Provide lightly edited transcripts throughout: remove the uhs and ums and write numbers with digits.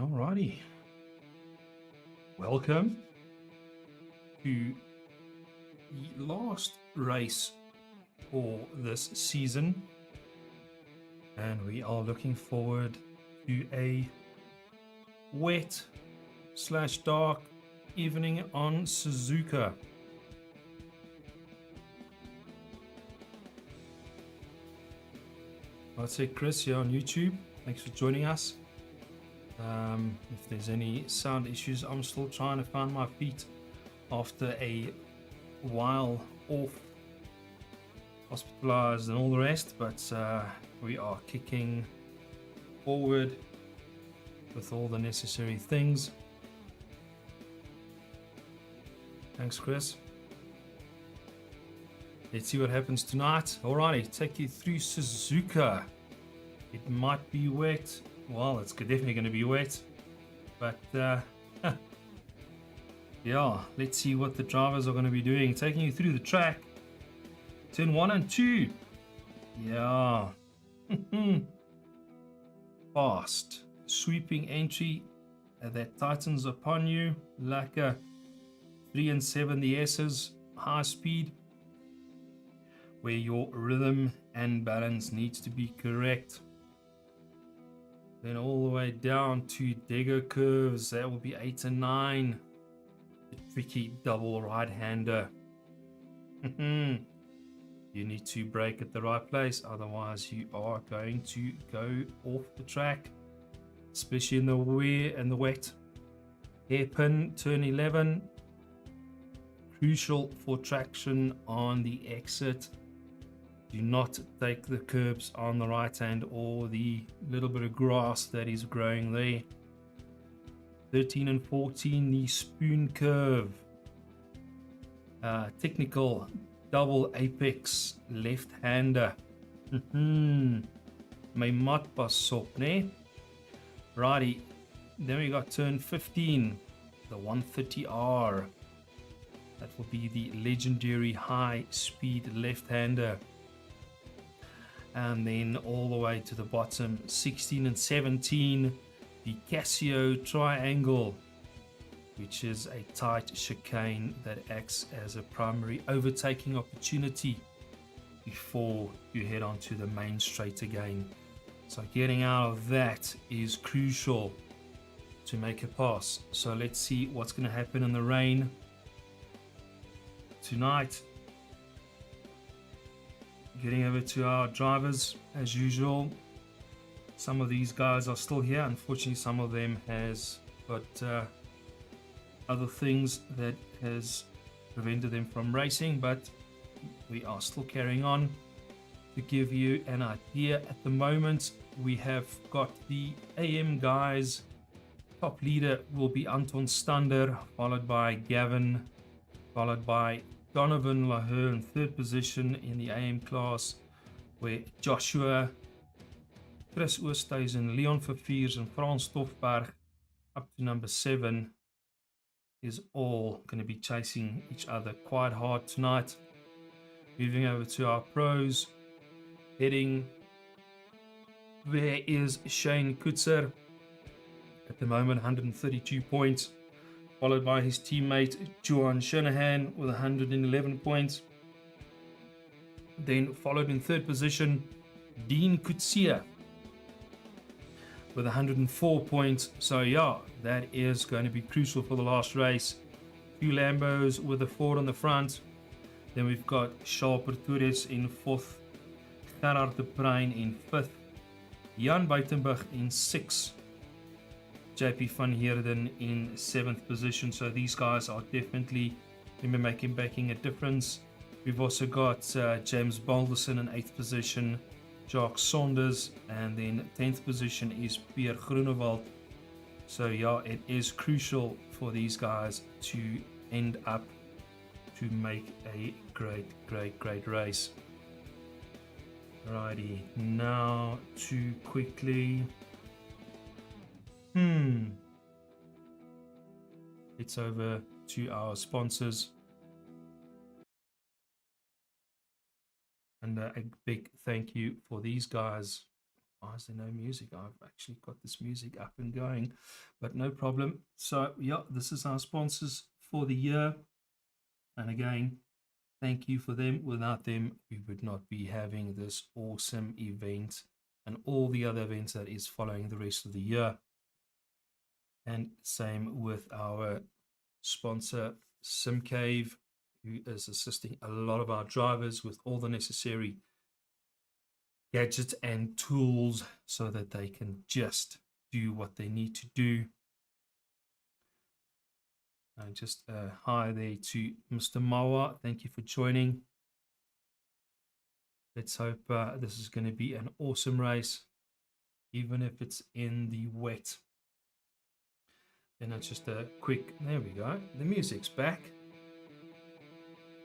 Alrighty. Welcome to the last race for this season. And we are looking forward to a wet/dark evening on Suzuka. I'd say Chris here on YouTube. Thanks for joining us. If there's any sound issues, I'm still trying to find my feet after a while off, hospitalized and all the rest, but we are kicking forward with all the necessary things. Thanks, Chris. Let's see what happens tonight. Alrighty, take you through Suzuka. It might be wet. Well, it's definitely going to be wet, but yeah, let's see what the drivers are going to be doing. Taking you through the track, turn 1 and 2. Yeah, fast, sweeping entry that tightens upon you like a 3 and 7 the S's, high speed, where your rhythm and balance needs to be correct. Then all the way down to Dego curves, that will be 8 and 9. The tricky double right-hander. You need to brake at the right place, otherwise you are going to go off the track, especially in the wet. Hairpin, turn 11. Crucial for traction on the exit. Do not take the curbs on the right hand or the little bit of grass that is growing there. 13 and 14, the spoon curve. Technical double apex left-hander. My mat pas op, ne? Righty. Then we got turn 15, the 130R. That will be the legendary high-speed left-hander. And then all the way to the bottom, 16 and 17, the Casio triangle, which is a tight chicane that acts as a primary overtaking opportunity before you head onto the main straight again. So getting out of that is crucial to make a pass. So let's see what's going to happen in the rain tonight. Getting over to our drivers as usual. Some of these guys are still here. Unfortunately, some of them has got other things that has prevented them from racing, but we are still carrying on. To give you an idea, at the moment we have got the AM guys. Top leader will be Anton Stander, followed by Gavin, followed by Donovan Lahore in third position in the AM class, where Joshua, Chris Oosthuizen, Leon Verviers and Frans Stoffberg up to number 7 is all going to be chasing each other quite hard tonight. Moving over to our pros, heading, there is Shane Kutzer, at the moment 132 points. Followed by his teammate Johan Shanahan with 111 points. Then followed in third position Dean Kutsia with 104 points. So yeah, that is going to be crucial for the last race. Two Lambos with a Ford on the front. Then we've got Charles Pretorius in 4th, Gerard de Bruin in 5th, Jan Buitenberg in 6th, JP van Heerden in 7th position. So these guys are definitely going to be making a difference. We've also got James Balderson in 8th position, Jacques Saunders, and then 10th position is Pierre Groenewald. So yeah, it is crucial for these guys to end up to make a great race. Righty, now to quickly it's over to our sponsors, and a big thank you for these guys Why is there no music? I've actually got this music up and going, but no problem. So yeah, this is our sponsors for the year. And again, thank you for them. Without them, we would not be having this awesome event and all the other events that is following the rest of the year. And same with our sponsor, SimCave, who is assisting a lot of our drivers with all the necessary gadgets and tools so that they can just do what they need to do. Just hi there to Mr. Mawa. Thank you for joining. Let's hope this is going to be an awesome race, even if it's in the wet. Then it's just a quick, there we go, the music's back.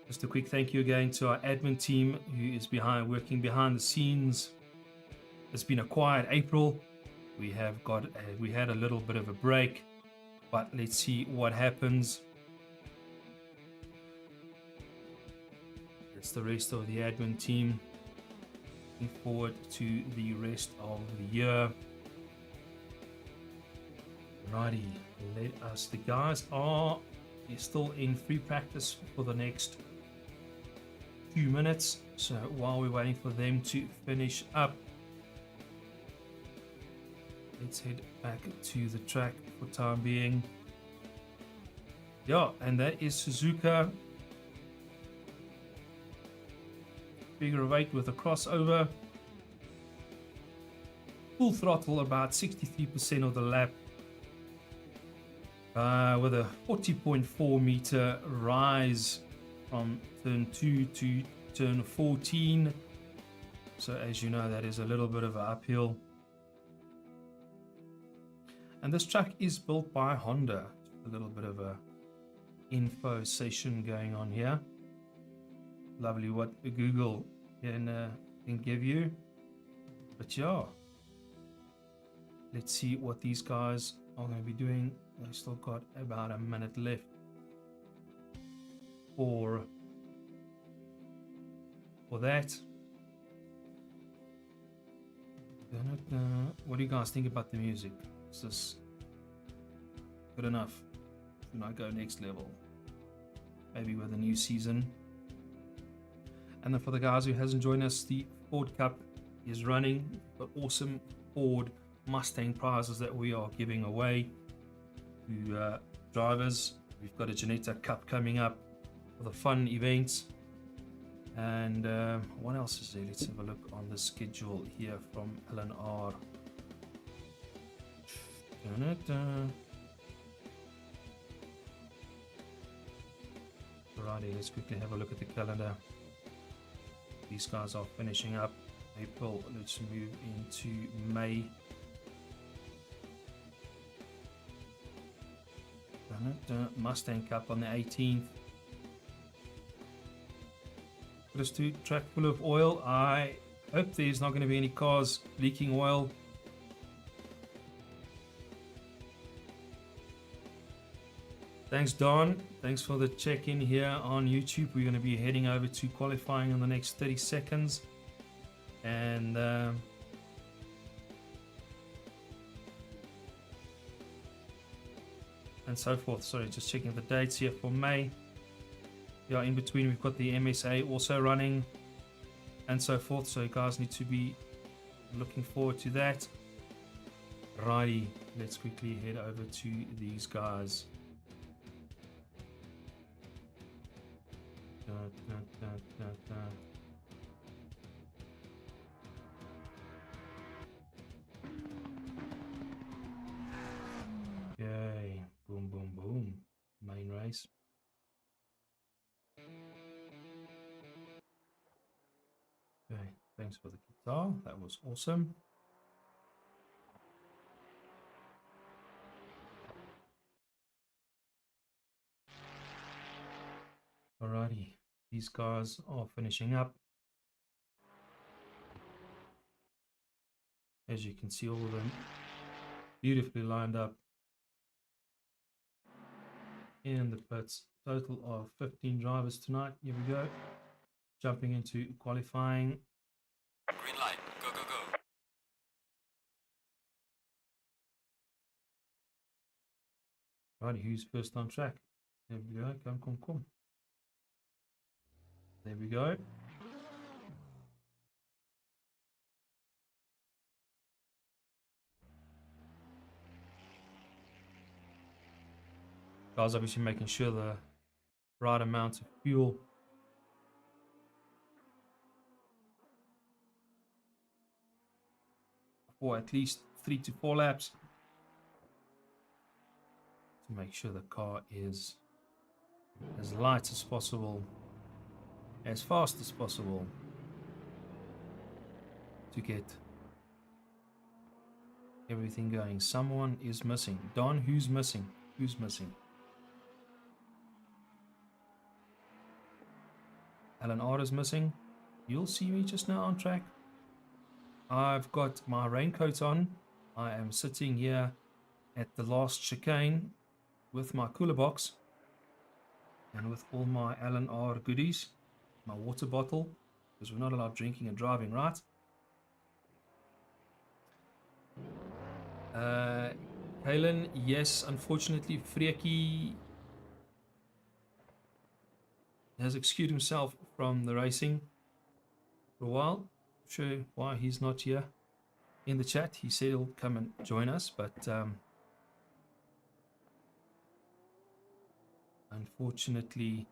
Just a quick thank you again to our admin team who is working behind the scenes. It's been a quiet April. We had a little bit of a break, but let's see what happens. It's the rest of the admin team. Looking forward to the rest of the year. Righty, let us. The guys are still in free practice for the next few minutes. So while we're waiting for them to finish up, let's head back to the track for time being. Yeah, and that is Suzuka. Figure of 8 with a crossover. Full throttle about 63% of the lap. With a 40.4 meter rise from turn 2 to turn 14. So as you know, that is a little bit of an uphill. And this truck is built by Honda. A little bit of a info session going on here. Lovely what Google can give you. But yeah, let's see what these guys are going to be doing. They've still got about a minute left for that. What do you guys think about the music? Is this good enough? Should I go next level? Maybe with a new season. And then for the guys who hasn't joined us, the Ford Cup is running. The awesome Ford Mustang prizes that we are giving away to drivers. We've got a Janetta Cup coming up for the fun events. And what else is there? Let's have a look on the schedule here from LNR. Alrighty, let's quickly have a look at the calendar. These guys are finishing up April. Let's move into May. Mustang Cup on the 18th. Just to track full of oil. I hope there's not going to be any cars leaking oil. Thanks, Don. Thanks for the check-in here on YouTube. We're going to be heading over to qualifying in the next 30 seconds. And so forth. Sorry, just checking the dates here for May. Yeah, in between we've got the MSA also running and so forth. So you guys need to be looking forward to that. Righty, let's quickly head over to these guys. Yay, boom, boom, boom. Main race. Okay, thanks for the guitar. That was awesome. Alrighty, these cars are finishing up. As you can see, all of them beautifully lined up in the pits. Total of 15 drivers tonight. Here we go. Jumping into qualifying. Green light. Go, go, go. Right, who's first on track? There we go. Come. There we go. Guys, obviously making sure the right amount of fuel for at least 3 to 4 laps to make sure the car is as light as possible, as fast as possible to get everything going. Someone is missing. Don, who's missing? Who's missing? LNR is missing. You'll see me just now on track. I've got my raincoat on. I am sitting here at the last chicane with my cooler box and with all my LNR goodies, my water bottle, because we're not allowed drinking and driving, right? Kalen, yes, unfortunately, Freaky has excused himself from the racing for a while. Not sure why he's not here in the chat. He said he'll come and join us, but unfortunately,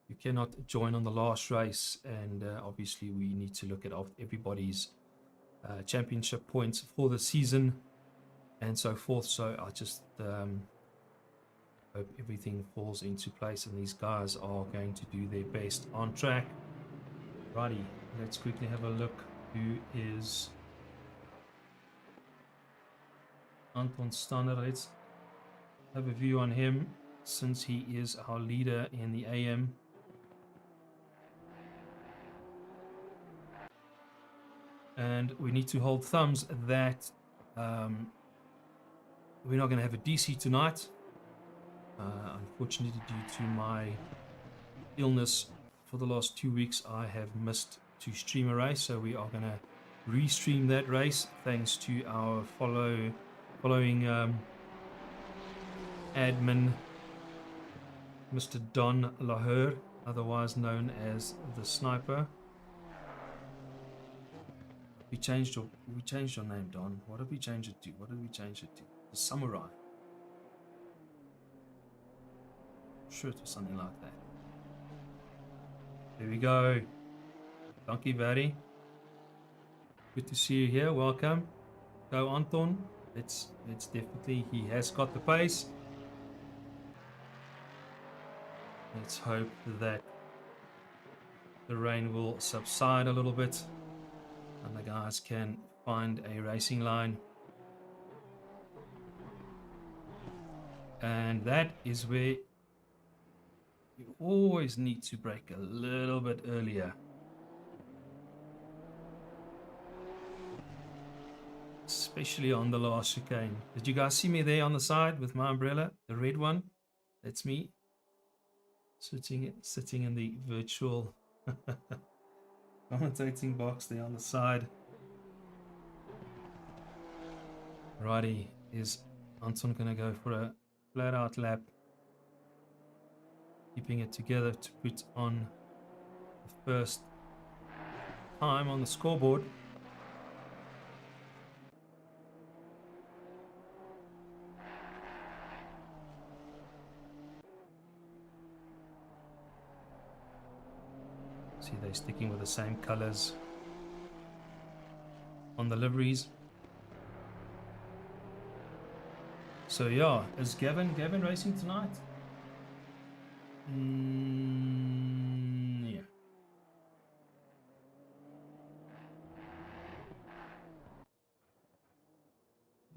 you cannot join on the last race, and obviously we need to look at everybody's championship points for the season and so forth. So I just hope everything falls into place and these guys are going to do their best on track. Righty, let's quickly have a look who is Anton Stanner. Let's have a view on him since he is our leader in the AM. And we need to hold thumbs that we're not going to have a DC tonight. Unfortunately, due to my illness for the last 2 weeks, I have missed to stream a race. So we are going to restream that race thanks to our following admin, Mr. Don Lahore, otherwise known as the Sniper. We changed your name, Don. What did we change it to? The Samurai. Sure, it was something like that. There we go. Donkey Barry. Good to see you here. Welcome. Go Anton. It's definitely, he has got the pace. Let's hope that the rain will subside a little bit and the guys can find a racing line. And that is where you always need to brake a little bit earlier. Especially on the last chicane. Did you guys see me there on the side with my umbrella? The red one? That's me. Sitting in the virtual commentating box there on the side. Righty, is Anton gonna go for a flat out lap? Keeping it together to put on the first time on the scoreboard. See, they're sticking with the same colors on the liveries. So yeah, is Gavin racing tonight? Yeah.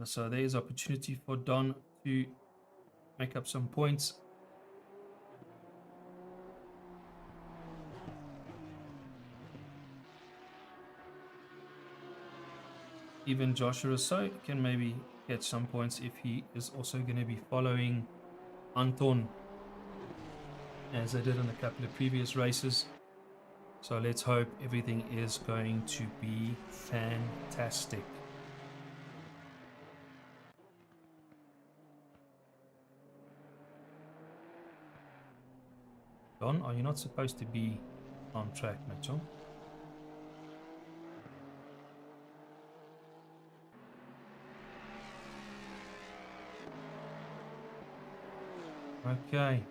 So there's opportunity for Don to make up some points. Even Joshua Rousseau can maybe get some points if he is also going to be following Anton, as I did in a couple of previous races. So let's hope everything is going to be fantastic. Don, are you not supposed to be on track, Mitchell? Okay.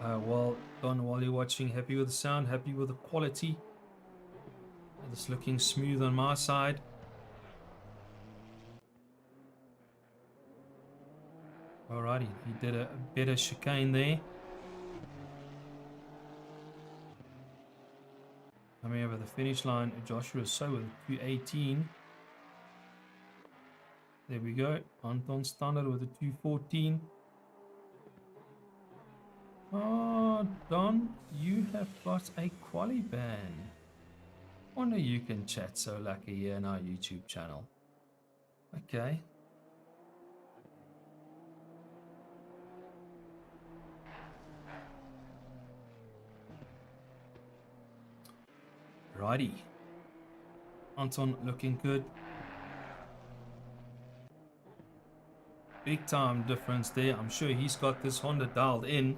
Well, Don, while you're watching, happy with the sound, happy with the quality. It's looking smooth on my side. Alrighty, he did a better chicane there. Coming over the finish line, Joshua So with 218. There we go. Anton Standard with a 214. Oh, Don, you have got a quali ban. Wonder you can chat so lucky here on our YouTube channel. Okay. Righty. Anton looking good. Big time difference there. I'm sure he's got this Honda dialed in.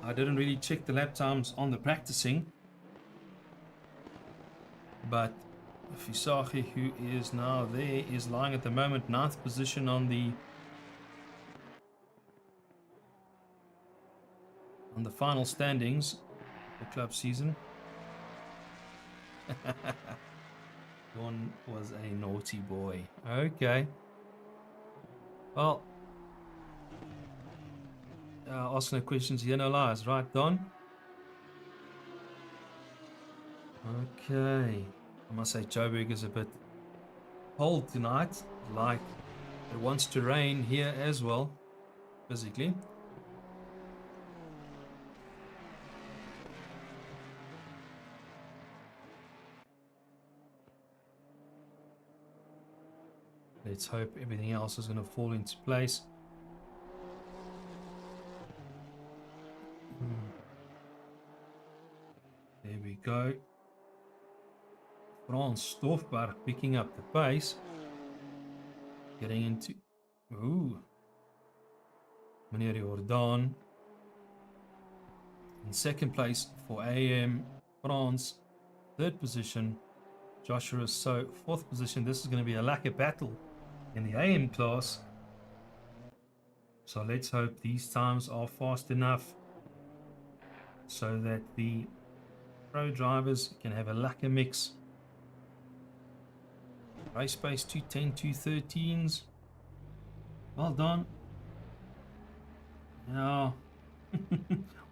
I didn't really check the lap times on the practicing. But Fisaki, who is now there, is lying at the moment 9th position on the final standings for club season. Don was a naughty boy. Okay. Well, asking the questions here, no lies, right, Don? Okay. I must say, Joburg is a bit cold tonight. Like, it wants to rain here as well, physically. Let's hope everything else is going to fall into place. There we go. Frans Stofberg picking up the pace. Getting into... Ooh. Meneer Jordan. In second place for AM France. Third position. Joshua So fourth position. This is going to be a lacquer battle in the AM class. So let's hope these times are fast enough so that the pro drivers can have a lacquer mix. Race pace 210, 213s. Well done. Now,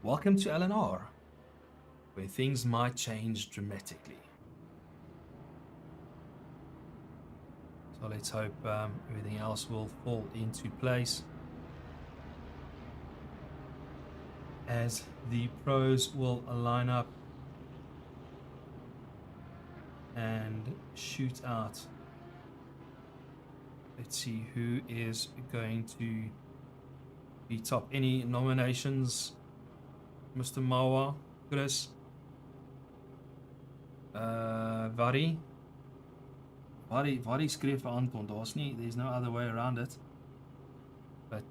welcome to LNR, where things might change dramatically. So let's hope everything else will fall into place as the pros will line up and shoot out. Let's see who is going to be top. Any nominations? Mr. Mawa, Chris, Vari skreef vir Anton. There's no other way around it. But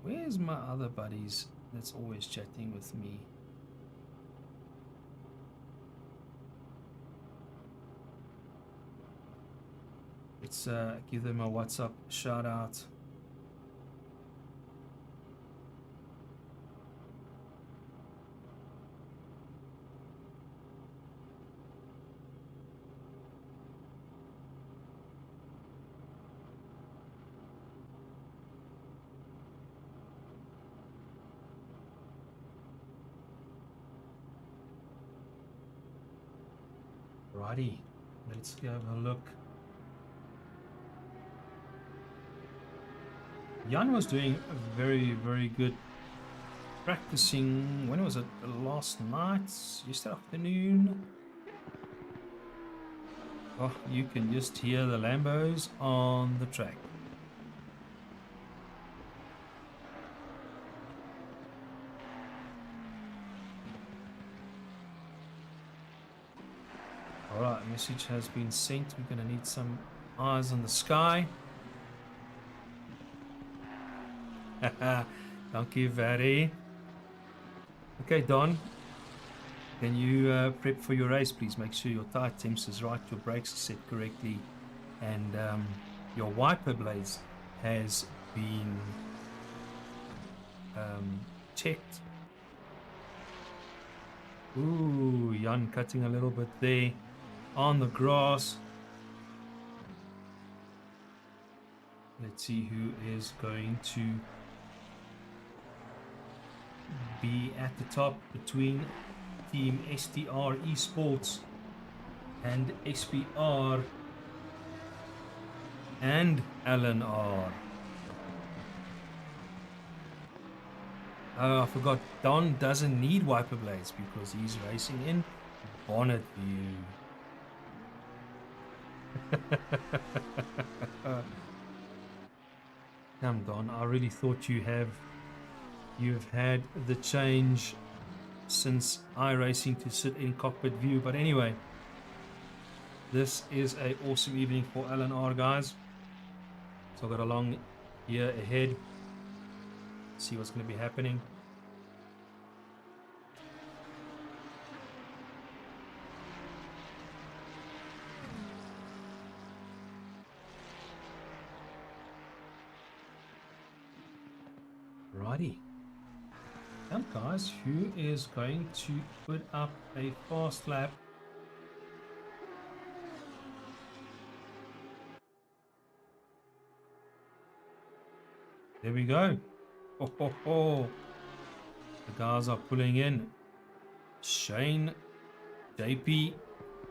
where's my other buddies that's always chatting with me? Let's give them a WhatsApp shout out. Righty, let's go have a look. Jan was doing a very, very good practicing. When was it? Last night? Yesterday afternoon? Oh, you can just hear the Lambos on the track. Alright, message has been sent. We're going to need some eyes on the sky. Thank you, very. Okay, Don. Can you prep for your race, please? Make sure your tire temps is right, your brakes are set correctly, and your wiper blades has been checked. Ooh, Jan cutting a little bit there on the grass. Let's see who is going to be at the top between Team STR Esports and SPR and LNR. Oh, I forgot. Don doesn't need wiper blades because he's racing in bonnet view. Come, Don. I really thought you've had the change since iRacing to sit in cockpit view. But anyway, this is an awesome evening for LNR, guys. So I've got a long year ahead. See what's going to be happening. Righty. Now guys, who is going to put up a fast lap? There we go. Oh, oh, oh. The guys are pulling in. Shane, JP,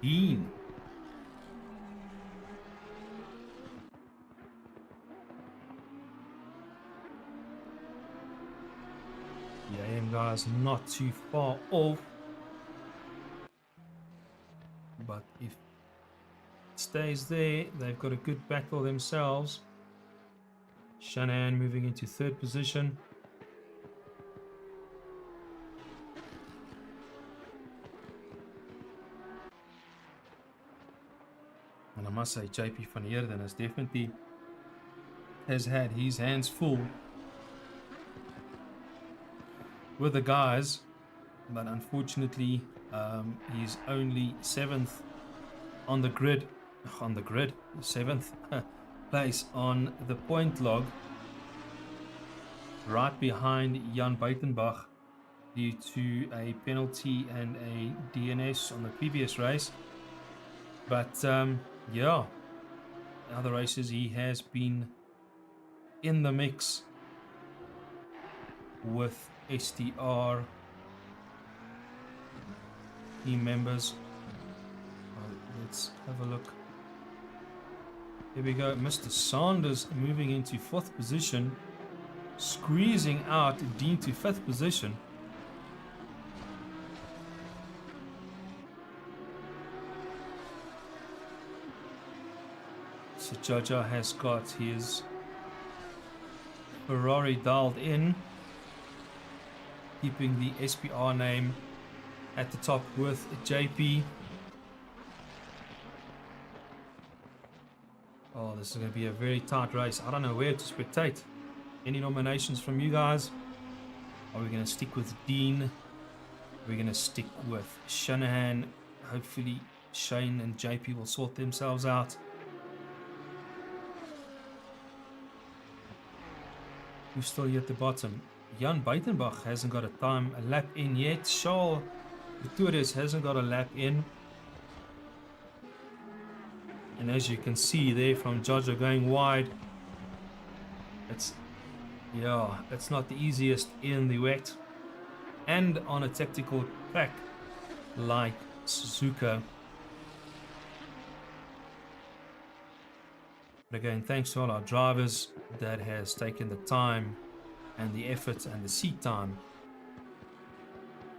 Dean. The AM guys not too far off. But if it stays there, they've got a good battle themselves. Shanahan moving into third position. And I must say, JP van Heerden has definitely had his hands full with the guys, but unfortunately, he's only seventh on the grid. Seventh place on the point log, right behind Jan Buitenbach due to a penalty and a DNS on the previous race. But yeah, other races he has been in the mix with STR team members. Let's have a look. Here we go. Mr. Sanders moving into fourth position, squeezing out Dean to fifth position. So Jaja has got his Ferrari dialed in, keeping the SPR name at the top with JP. Oh, this is going to be a very tight race. I don't know where to spectate. Any nominations from you guys? Are we going to stick with Dean? Are we going to stick with Shanahan? Hopefully Shane and JP will sort themselves out. Who's still here at the bottom? Jan Buitenbach hasn't got a lap in yet. Charles Gutierrez hasn't got a lap in. And as you can see there from Jaja going wide, it's not the easiest in the wet and on a tactical track like Suzuka. But again, thanks to all our drivers that has taken the time and the effort and the seat time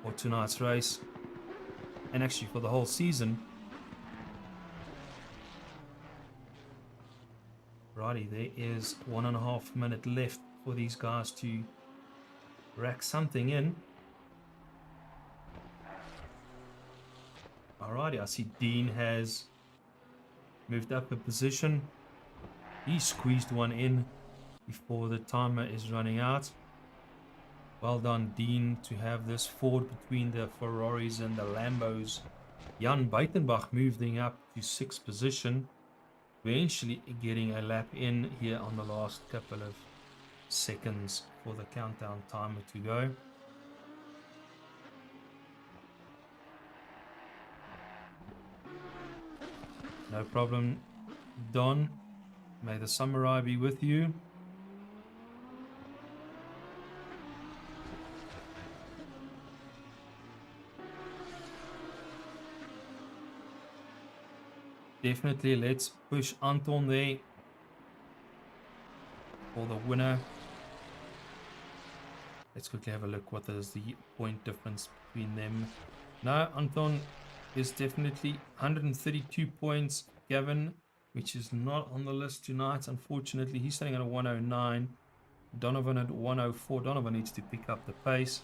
for tonight's race, and actually for the whole season. Righty, there is 1.5 minutes left for these guys to rack something in. Alrighty, I see Dean has moved up a position. He squeezed one in before the timer is running out. Well done, Dean, to have this ford between the Ferraris and the Lambos. Jan Buitenbach moving up to 6th position, eventually getting a lap in here on the last couple of seconds for the countdown timer to go. No problem, Don. May the samurai be with you. Definitely, let's push Anton there for the winner. Let's quickly have a look what is the point difference between them. No, Anton is definitely 132 points. Gavin, which is not on the list tonight, unfortunately, he's starting at a 109. Donovan at 104. Donovan needs to pick up the pace.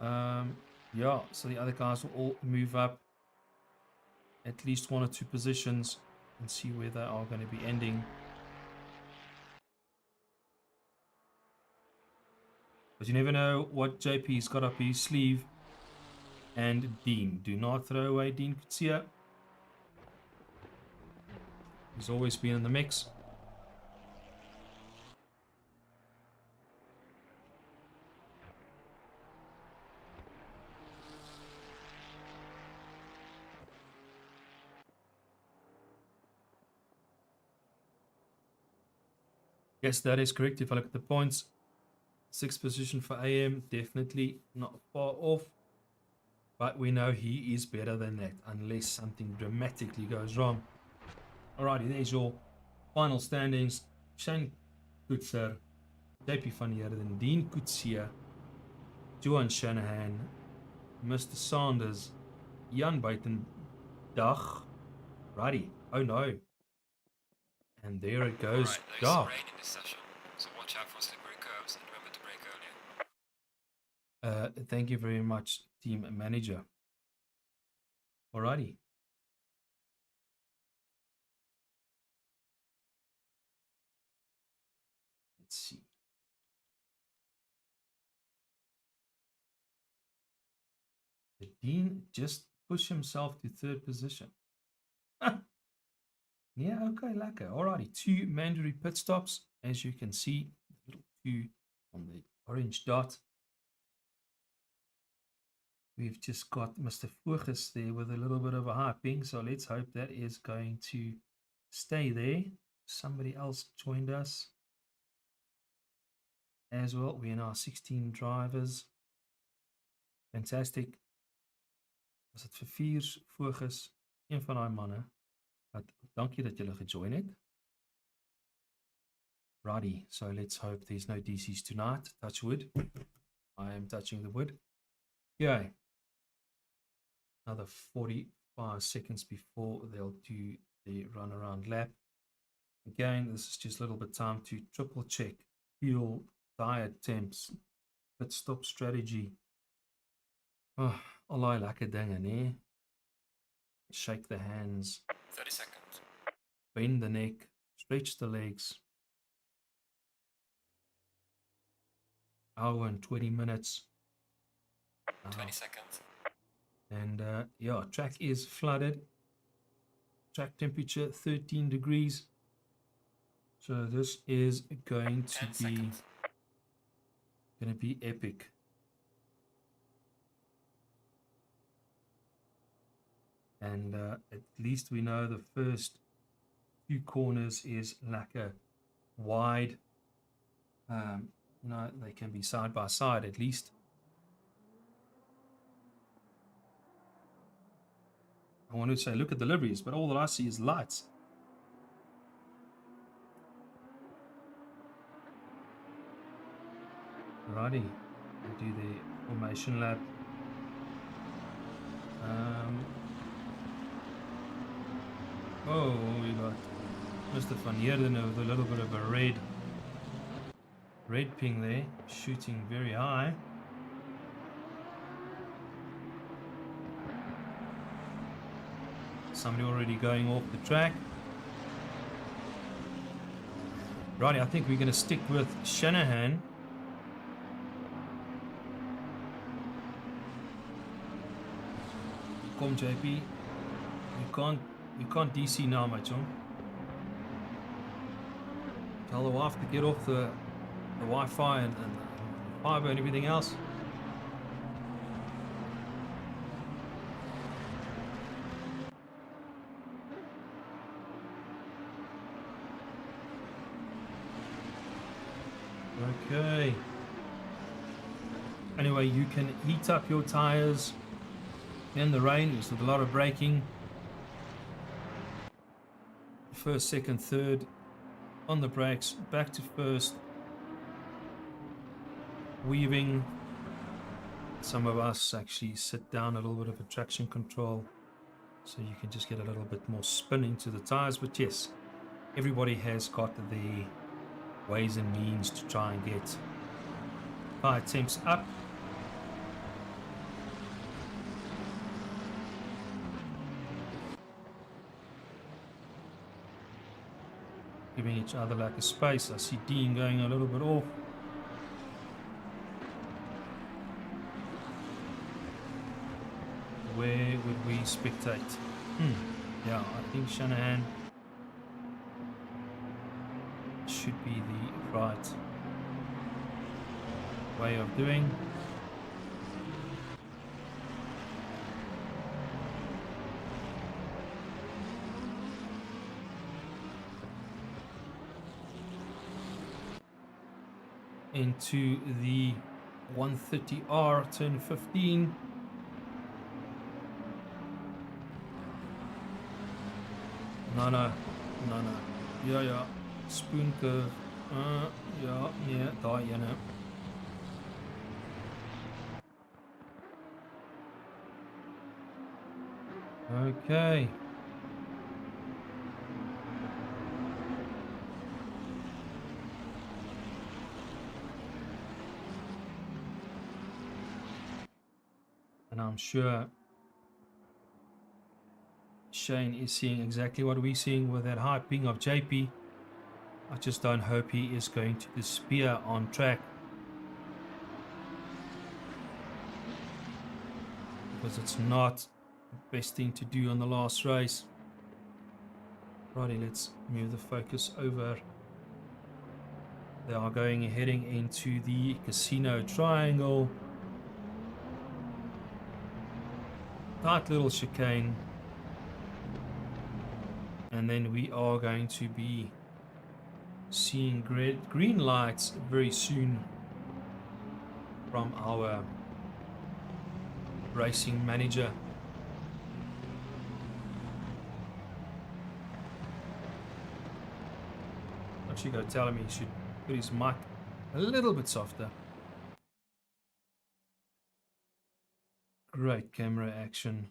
Yeah, so the other guys will all move up at least 1 or 2 positions and see where they are going to be ending. But you never know what JP's got up his sleeve. And Dean, do not throw away Dean Kutsia. He's always been in the mix. Yes, that is correct. If I look at the points, 6th position for AM, definitely not far off. But we know he is better than that, unless something dramatically goes wrong. Alrighty, there's your final standings. Shane Kutser, JP van Heerden, Dean Kutsia, Johan Shanahan, Mr. Sanders, Jan Buitendag. Righty, oh no. And there it goes. Right, there's some rain in this session, so watch out for slippery curves and remember to brake earlier. Thank you very much, team manager. Alrighty. Let's see. The Dean just pushed himself to 3rd position. Yeah, okay, lekker. Alrighty, 2 mandatory pit stops. As you can see, the little 2 on the orange dot. We've just got Mr. Fogus there with a little bit of a high ping, so let's hope that is going to stay there. Somebody else joined us as well. We are now 16 drivers. Fantastic. Was het vir 4 Fogus, een van daai manne. But dankie dat julle gejoin het. Righty, so let's hope there's no DCs tonight. Touch wood. I am touching the wood. Okay. Another 45 seconds before they'll do the run around lap. Again, this is just a little bit time to triple check fuel, tire temps, pit stop strategy. Oh, allerlei lekker dinge, nee. Shake the hands. 30 seconds. Bend the neck, stretch the legs. Hour and 20 minutes. 20 seconds. And yeah, track is flooded. Track temperature 13 degrees. So this is going to be epic. And at least we know the first few corners is lekker wide. You know, they can be side by side at least. I want to say look at the liveries, but all that I see is lights. Alrighty, we'll do the formation lap. Oh, we got Mr. Van Heerden with a little bit of a red ping there, shooting very high. Somebody already going off the track. Righty, I think we're going to stick with Shanahan. Come JP. You can't DC now, mate, John. Tell the wife to get off the Wi-Fi and the fiber and everything else. Okay. Anyway, you can heat up your tires in the rain with a lot of braking. First, second, third on the brakes, back to first. Weaving. Some of us actually sit down a little bit of a traction control so you can just get a little bit more spin into the tires. But yes, everybody has got the ways and means to try and get tire temps up. Giving each other like a space. I see Dean going a little bit off. Where would we spectate? Yeah, I think Shanahan should be the right way of doing. Into the 130R turn 15. No. Ja. Spoon curve. Ja, nee, daai ene. Okay. And I'm sure Shane is seeing exactly what we're seeing with that high ping of JP. I just don't hope he is going to disappear on track, because it's not the best thing to do on the last race. Righty, let's move the focus over. They are heading into the casino triangle. Tight little chicane. And then we are going to be seeing green lights very soon from our racing manager. I should go tell him he should put his mic a little bit softer. Great camera action.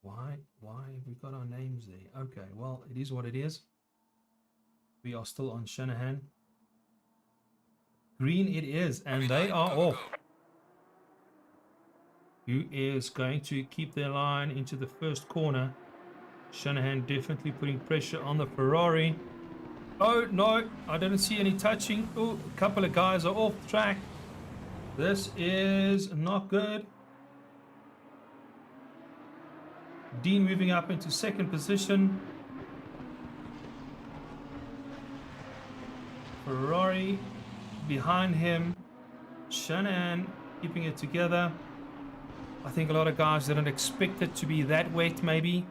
Why have we got our names there? Okay, well, it is what it is. We are still on Shanahan. Green it is, and they are off. Who is going to keep their line into the first corner? Shanahan definitely putting pressure on the Ferrari. Oh, no, I didn't see any touching. Oh, a couple of guys are off track. This is not good. Dean moving up into second position. Ferrari behind him. Shanahan keeping it together. I think a lot of guys didn't expect it to be that wet maybe,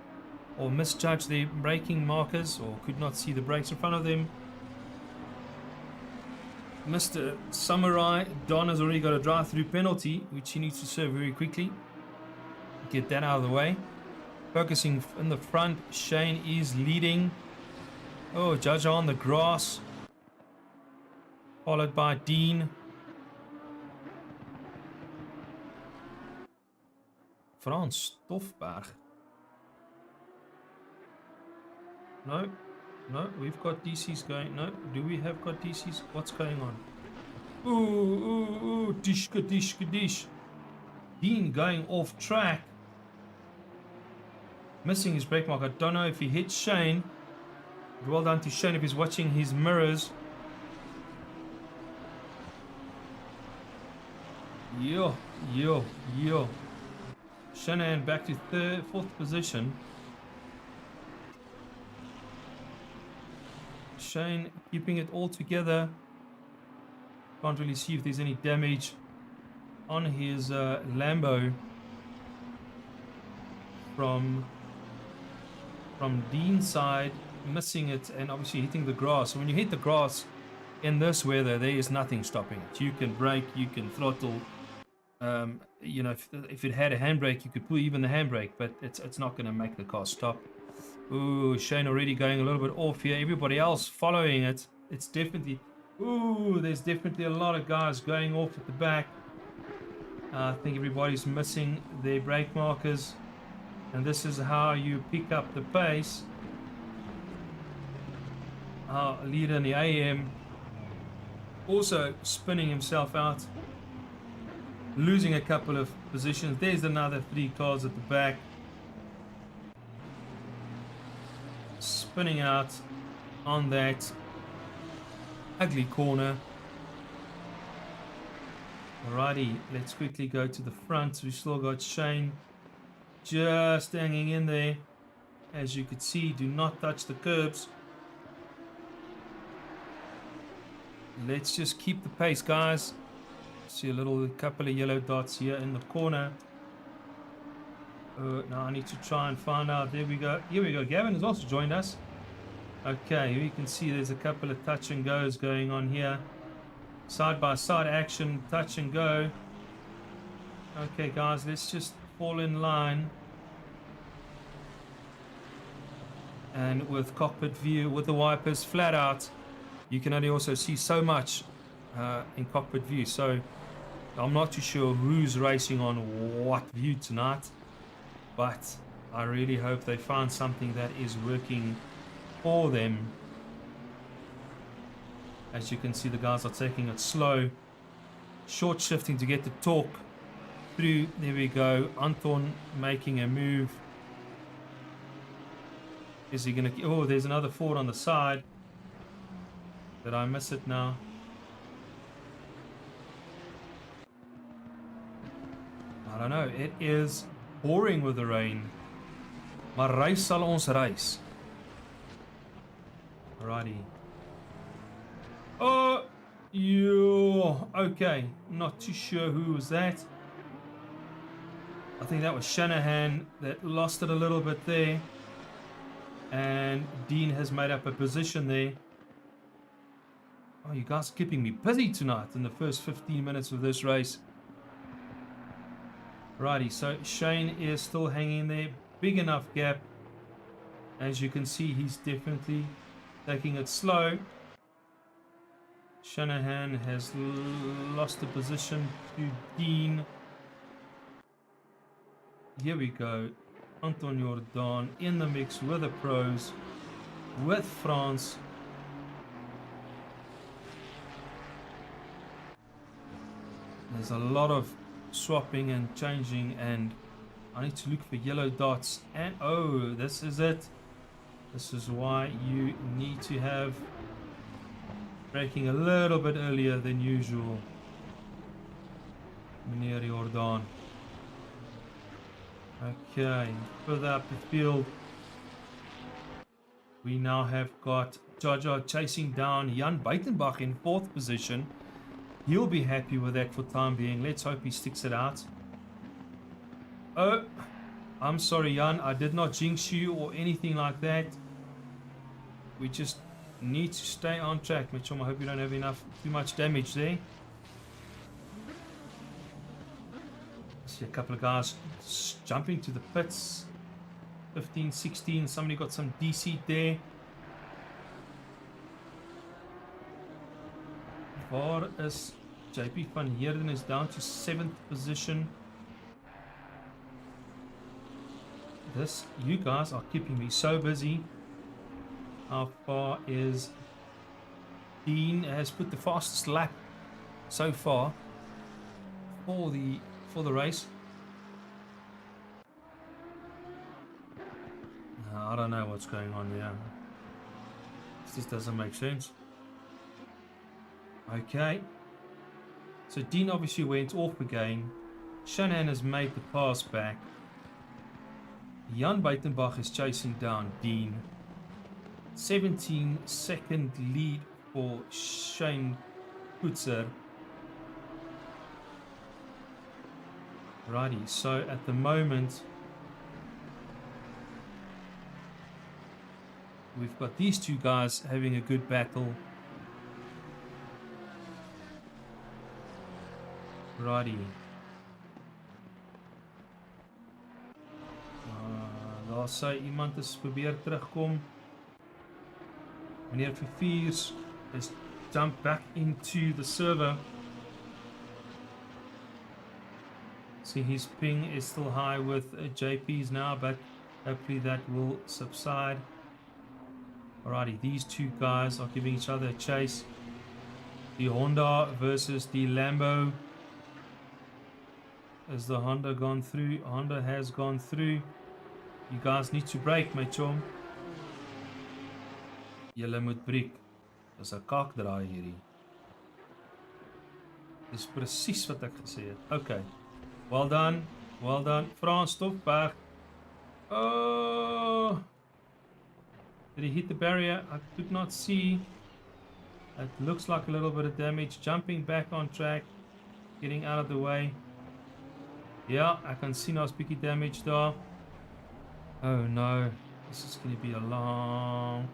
or misjudged their braking markers, or could not see the brakes in front of them. Mr. Samurai, Don has already got a drive-through penalty, which he needs to serve very quickly. Get that out of the way. Focusing in the front, Shane is leading. Oh, Judge on the grass. Followed by Dean. Frans Stoffberg. No, we've got DCs going. No, do we have got DCs? What's going on? Ooh, dish. Dean going off track. Missing his brake mark. I don't know if he hit Shane. Well done to Shane if he's watching his mirrors. Yo. Shanahan back to fourth position. Shane keeping it all together. Can't really see if there's any damage on his Lambo from Dean's side, missing it and obviously hitting the grass. So when you hit the grass in this weather, there is nothing stopping it. You can brake, you can throttle. You know, if it had a handbrake, you could pull even the handbrake, but it's not going to make the car stop. Ooh, Shane already going a little bit off here. Everybody else following it. It's definitely... Ooh, there's definitely a lot of guys going off at the back. I think everybody's missing their brake markers. And this is how you pick up the pace. Our leader in the AM also spinning himself out. Losing a couple of positions. There's another 3 cars at the back. Spinning out on that ugly corner. Alrighty, let's quickly go to the front. We still got Shane just hanging in there. As you could see, do not touch the curbs. Let's just keep the pace, guys. See a couple of yellow dots here in the corner. Now I need to try and find out. There we go. Here we go. Gavin has also joined us. Okay, here you can see there's a couple of touch and goes going on here. Side by side action, touch and go. Okay, guys, let's just fall in line. And with cockpit view, with the wipers flat out, you can only also see so much in cockpit view. So I'm not too sure who's racing on what view tonight, but I really hope they find something that is working for them. As you can see, the guys are taking it slow, short shifting to get the torque through. There we go. Anton making a move. Is he gonna... Oh, there's another Ford on the side. Did I miss it now? I don't know. It is pouring with the rain. Maar reis sal ons reis. Alrighty. Oh, yo. Okay. Not too sure who was that. I think that was Shanahan that lost it a little bit there. And Dean has made up a position there. Oh, you guys are keeping me busy tonight in the first 15 minutes of this race. Righty, so Shane is still hanging there. Big enough gap. As you can see, he's definitely taking it slow. Shanahan has lost the position to Dean. Here we go. Anton Jordan in the mix with the pros, with France. There's a lot of swapping and changing, and I need to look for yellow dots. And oh, this is it. This is why you need to have braking a little bit earlier than usual. Meneer Jordan. Okay, further up the field, we now have got Jaja chasing down Jan Buitenbach in 4th position. He'll be happy with that for time being. Let's hope he sticks it out. Oh, I'm sorry, Jan. I did not jinx you or anything like that. We just need to stay on track, Mitchell. I hope you don't have too much damage there. See a couple of guys jumping to the pits. 15, 16. Somebody got some DC there. Waar is JP van Heerden? Is down to 7th position. You guys are keeping me so busy. How far is Dean? Has put the fastest lap so far for the race. I don't know what's going on here. This just doesn't make sense. Okay. So Dean obviously went off again. Shanahan has made the pass back. Jan Buitenbach is chasing down Dean. 17-second lead for Shane Putzer. Righty, so at the moment we've got these two guys having a good battle. Righty. Daar sê iemand is probeer terugkom. Meneer Verviers has jumped back into the server. See, his ping is still high with JP's now, but hopefully that will subside. Alrighty, these two guys are giving each other a chase. The Honda versus the Lambo. Has the Honda gone through? Honda has gone through. You guys need to brake, my chum. Julle moet breek. Dis 'n kakdraai hierdie. Dis presies wat ek gesê het. Okay. Well done. Well done. Frans Stoffberg. Oh. Did he hit the barrier? I could not see. It looks like a little bit of damage. Jumping back on track. Getting out of the way. Yeah, I can see now speaky damage there. Oh no. This is going to be a long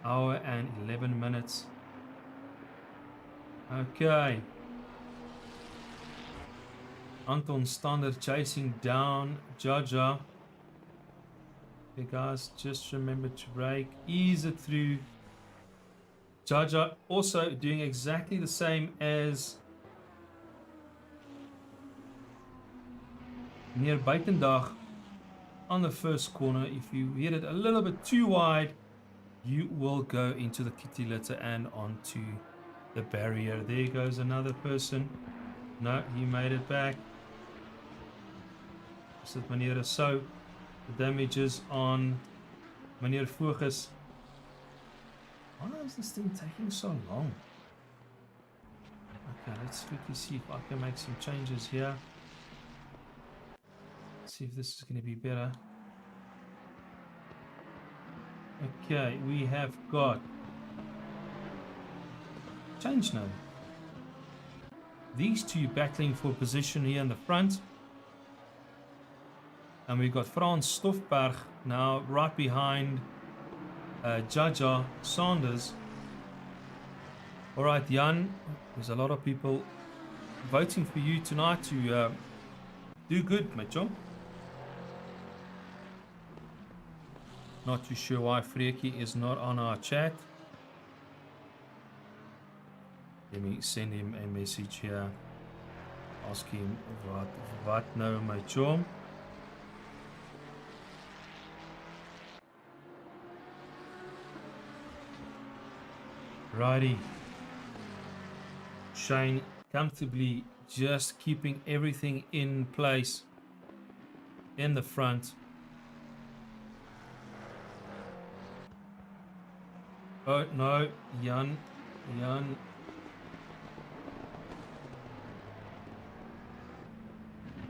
hour and 11 minutes. Okay. Anton Standard chasing down Jaja. Okay guys, just remember to brake. Ease it through. Jaja also doing exactly the same as near Buitendag on the first corner. If you hit it a little bit too wide, you will go into the kitty litter and onto the barrier. There goes another person. No, he made it back. Is it Meneer So? The damages on Meneer Voges. Why is this thing taking so long? Okay, let's quickly see if I can make some changes here. Let's see if this is going to be better. Okay, we have got change now. These two battling for position here in the front. And we've got Frans Stoffberg now right behind Jaja Sanders. Alright, Jan, there's a lot of people voting for you tonight to do good, my chum. Not too sure why Freekie is not on our chat. Let me send him a message here. Ask him what now, my chum. Righty. Shane comfortably just keeping everything in place in the front. Oh no, Jan.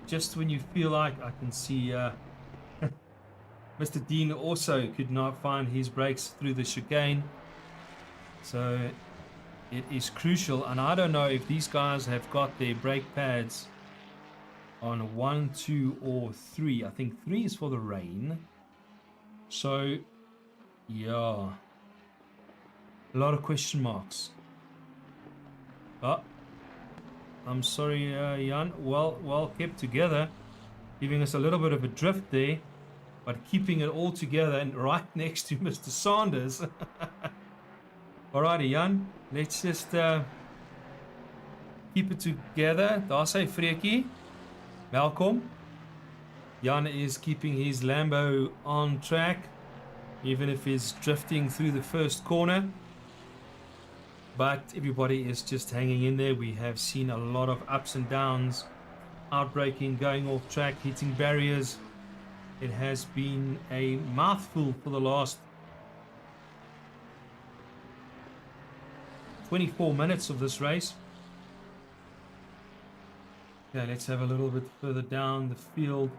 Just when you feel like I can see Mr. Dean also could not find his brakes through the chicane. So it is crucial, and I don't know if these guys have got their brake pads on 1, 2 or 3. I think 3 is for the rain. So yeah, a lot of question marks. But I'm sorry, Jan, well kept together, giving us a little bit of a drift there, but keeping it all together and right next to Mr. Sanders. Alrighty, Jan, let's just keep it together. Daar sê Freekie. Welkom. Jan is keeping his Lambo on track, even if he's drifting through the first corner. But everybody is just hanging in there. We have seen a lot of ups and downs, outbraking, going off track, hitting barriers. It has been a mouthful for the last 24 minutes of this race. Okay, let's have a little bit further down the field.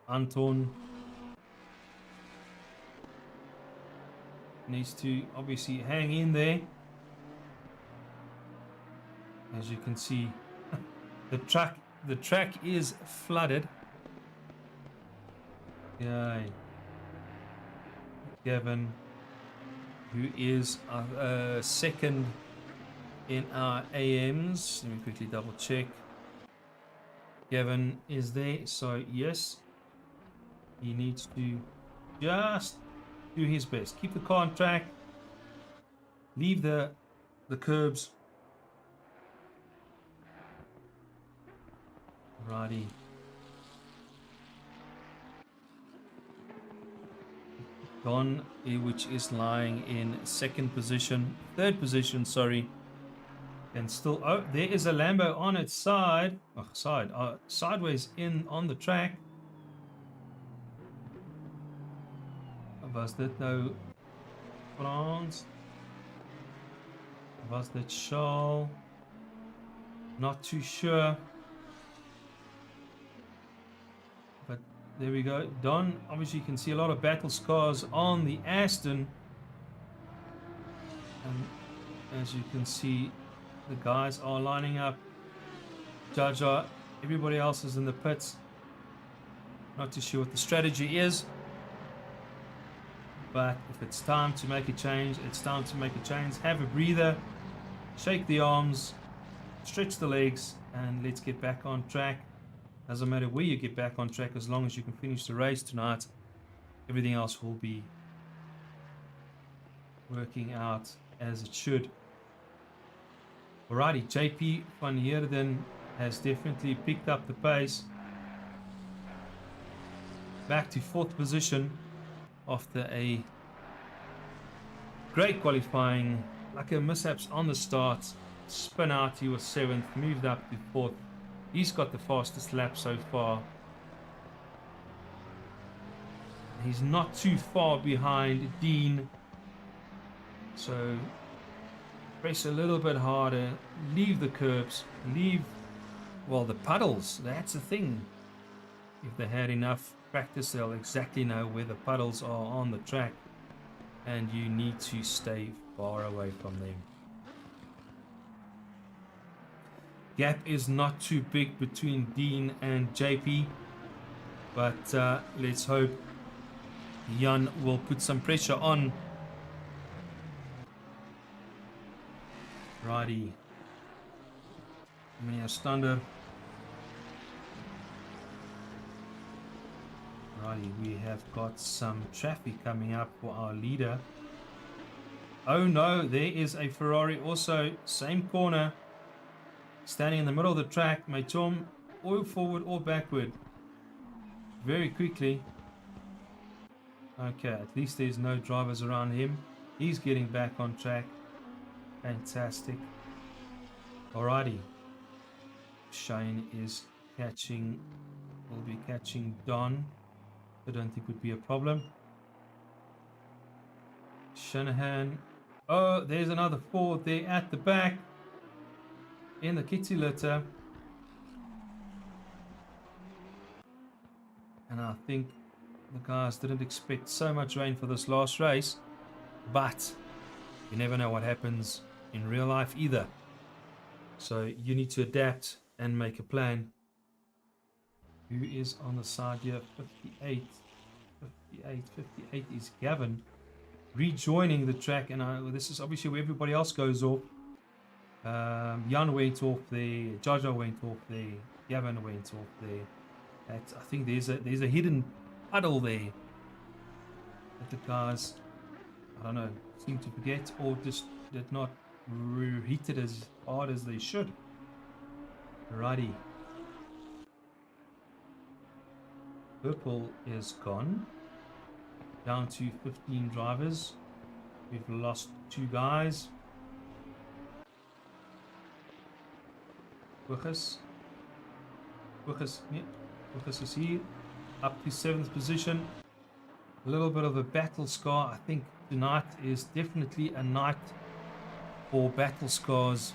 Anton needs to obviously hang in there. As you can see, the track is flooded. Yay. Gavin, who is second in our AMs. Let me quickly double check. Gavin is there, so yes, he needs to just do his best. Keep the car on track. Leave the curbs. Righty. Don, which is lying in third position, sorry. And still, oh, there is a Lambo on its side. Sideways in on the track. Was dit nou Frans? Was dit Charles? Not too sure. But there we go. Don, obviously you can see a lot of battle scars on the Aston. And as you can see, the guys are lining up. Jaja, everybody else is in the pits. Not too sure what the strategy is. But if it's time to make a change, it's time to make a change. Have a breather, shake the arms, stretch the legs, and let's get back on track. Doesn't matter where you get back on track, as long as you can finish the race tonight. Everything else will be working out as it should. Alrighty, JP van Heerden has definitely picked up the pace. Back to fourth position after a great qualifying, like a mishaps on the start. Spin out, he was 7th, moved up to 4th. He's got the fastest lap so far. He's not too far behind Dean. So press a little bit harder, leave the curbs, well, the puddles, that's the thing. If they had enough practice, they'll exactly know where the puddles are on the track, and you need to stay far away from them. Gap is not too big between Dean and JP, but let's hope Jan will put some pressure on. Righty. Meneer Stander. Righty, we have got some traffic coming up for our leader. Oh no, there is a Ferrari also, same corner, standing in the middle of the track. May Tom or forward or backward very quickly. Okay, at least there's no drivers around him. He's getting back on track. Fantastic. Alrighty. Shane is will be catching Don. I don't think would be a problem. Shanahan. Oh, there's another Ford there at the back in the kitty litter. And I think the guys didn't expect so much rain for this last race, but you never know what happens in real life either. So you need to adapt and make a plan. Who is on the side here? 58 is Gavin rejoining the track, and this is obviously where everybody else goes off. Jan went off there, Jaja went off there, Gavin went off there. I think there's a hidden puddle there that the guys, I don't know, seem to forget or just did not reheat it as hard as they should. Righty. Purple is gone. Down to 15 drivers. We've lost 2 guys. Wiggers, yeah. Lucas is here, up to 7th position. A little bit of a battle scar. I think tonight is definitely a night for battle scars.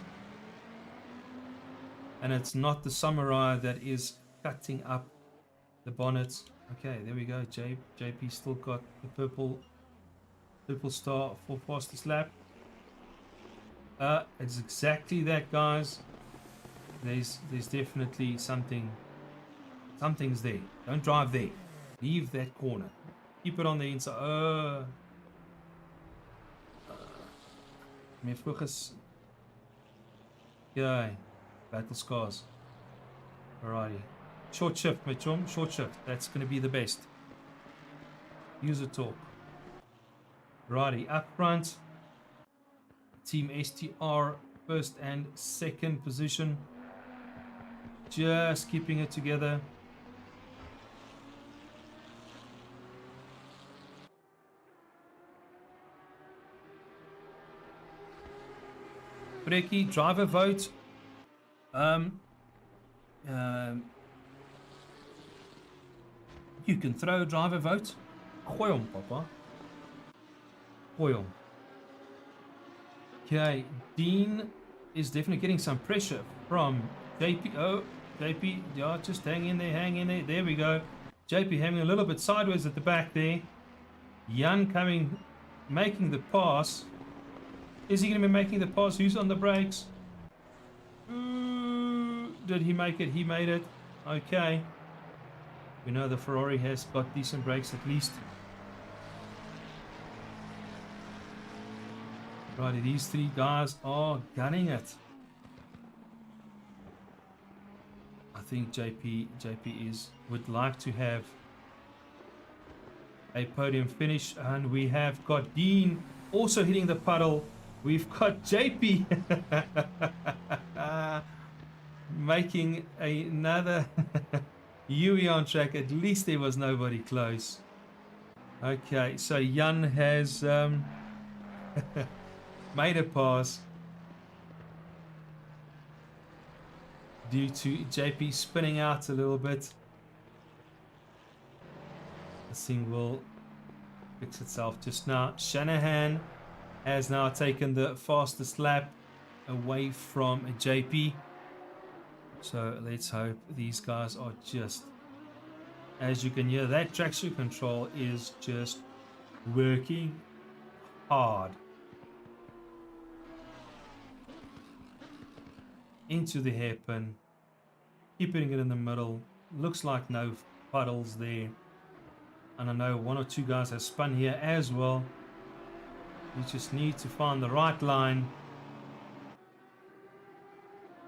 And it's not the samurai that is cutting up the bonnets. Okay, there we go. JP still got the purple star for fastest lap. It's exactly that, guys. There's definitely something's there. Don't drive there. Leave that corner. Keep it on the inside. Meer focus. Okay. Battle scars. Alrighty. Short shift, my chum. Short shift. That's going to be the best. Use a talk. Righty. Up front. Team STR. First and second position. Just keeping it together. Brekkie, driver vote. You can throw a driver vote. Gooi hom, papa. Gooi hom. Okay, Dean is definitely getting some pressure from JP. Oh, JP, yeah, just hang in there, hang in there. There we go. JP hanging a little bit sideways at the back there. Jan coming, making the pass. Is he going to be making the pass? Who's on the brakes? Did he make it? He made it. Okay. We know the Ferrari has got decent brakes at least. Right, these three guys are gunning it. I think JP would like to have a podium finish, and we have got Dean also hitting the puddle. We've got JP making another UE on track. At least there was nobody close. Okay, so Jan has made a pass due to JP spinning out a little bit. This thing will fix itself just now. Shanahan has now taken the fastest lap away from JP. So let's hope these guys are just, as you can hear, that traction control is just working hard. Into the hairpin, keeping it in the middle. Looks like no puddles there. And I know one or two guys have spun here as well. You just need to find the right line.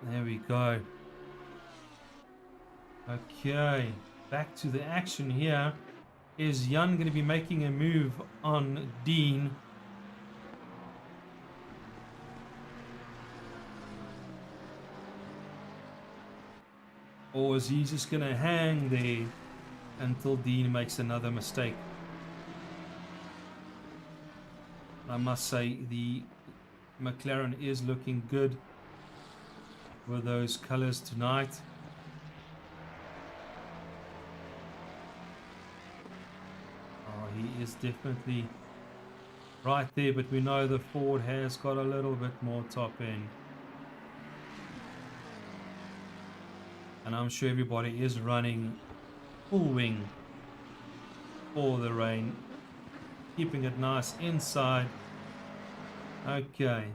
There we go. Okay, back to the action here. Is Jan going to be making a move on Dean? Or is he just going to hang there until Dean makes another mistake? I must say the McLaren is looking good with those colors tonight. Oh, he is definitely right there, but we know the Ford has got a little bit more top end. And I'm sure everybody is running full wing for the rain, keeping it nice inside. Okay.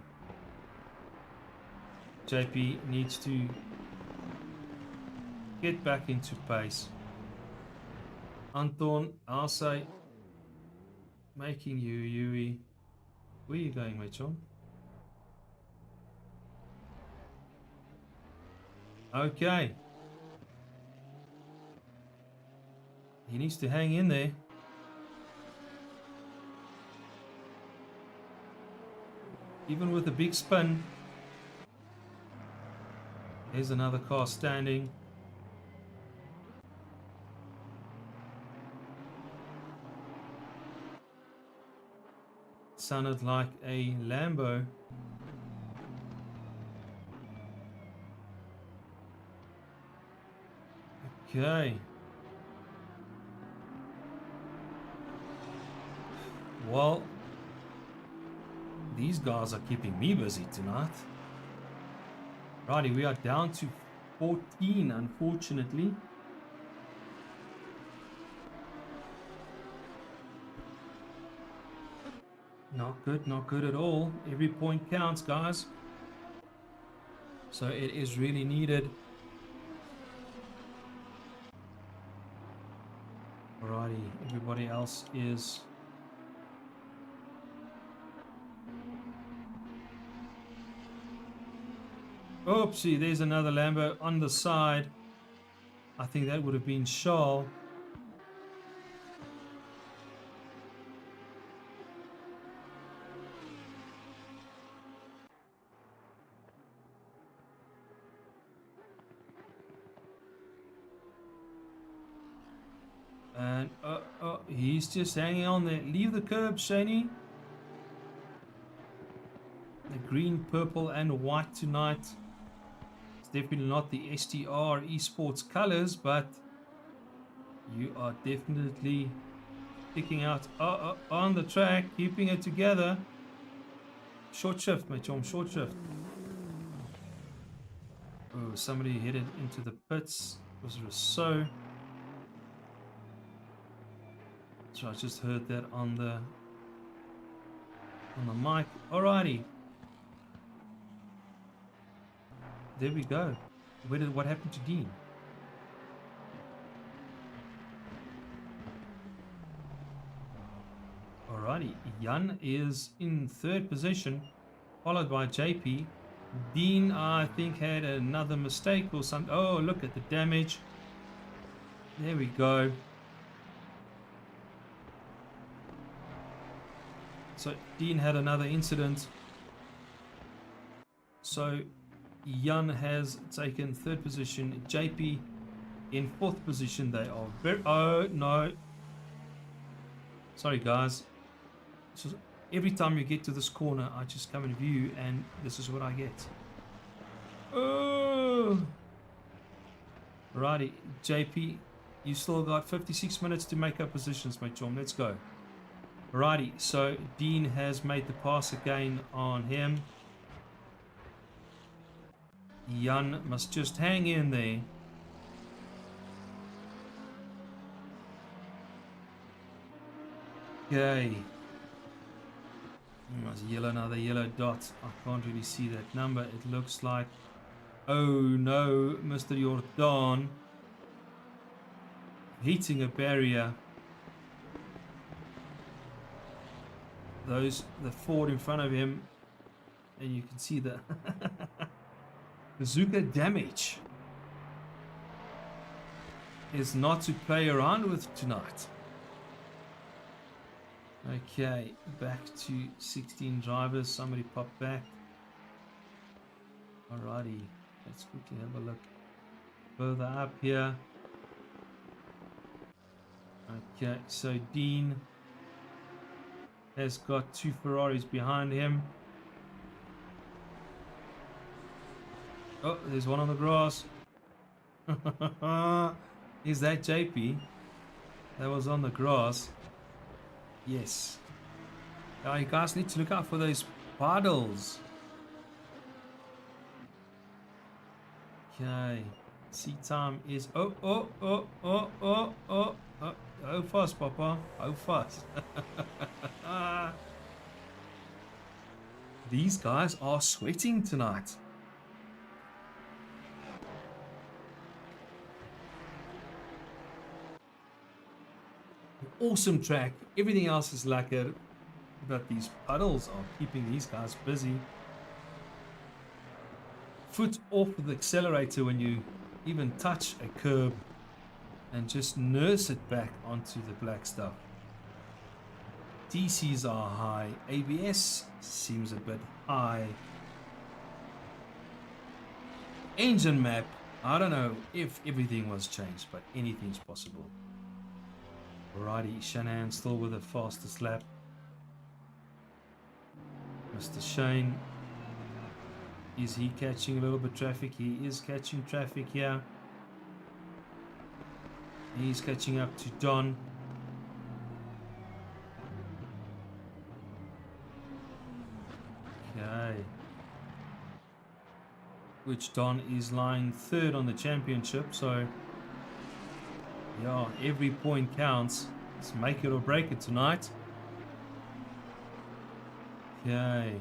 JP needs to get back into pace. Anton, I'll say, making you, Yui. Where are you going, my chum? Okay. He needs to hang in there. Even with the big spin. There's another car standing. Sounded like a Lambo. Okay. Well, these guys are keeping me busy tonight. Righty, we are down to 14, unfortunately. Not good at all. Every point counts, guys. So it is really needed. Alrighty, everybody else is... Oopsie, there's another Lambo on the side. I think that would have been Charles. And he's just hanging on there. Leave the curb, Shaney. The green, purple, and white tonight. It's definitely not the STR esports colors, but you are definitely sticking out on the track, keeping it together. Short shift, my chum, short shift. Oh, somebody headed into the pits. It was Rousseau. So I just heard that on the mic. Alrighty. There we go. What happened to Dean? Alrighty. Jan is in third position, followed by JP. Dean, I think, had another mistake or something. Oh, look at the damage. There we go. So Dean had another incident. So Jan has taken third position. JP in fourth position. They are very... Oh, no. Sorry, guys. So every time you get to this corner, I just come in view, and this is what I get. Oh! Righty, JP, you still got 56 minutes to make up positions, my chum. Let's go. Righty, so Dean has made the pass again on him. Jan must just hang in there. Okay. There's another yellow dot. I can't really see that number. It looks like... Oh no, Mr. Jordan. Hitting a barrier. The Ford in front of him. And you can see the bazooka damage. Is not to play around with tonight. Okay, back to 16 drivers. Somebody pop back. Alrighty, let's quickly have a look further up here. Okay, so Dean has got two Ferraris behind him. Oh, there's one on the grass. Is that JP? That was on the grass. Yes. Now you guys need to look out for those puddles. Okay. Seat time is... Oh, how fast, Papa? How fast? These guys are sweating tonight. Awesome track. Everything else is lacquered, but these puddles are keeping these guys busy. Foot off the accelerator when you even touch a curb, and just nurse it back onto the black stuff. DCs are high. ABS seems a bit high. Engine map, I don't know if everything was changed, but anything's possible. Alrighty, Shanahan still with the fastest lap. Mr. Shane, is he catching a little bit of traffic? He is catching traffic here. He's catching up to Don. Okay. Which Don is lying third on the championship, so yeah, every point counts. Let's make it or break it tonight. Okay.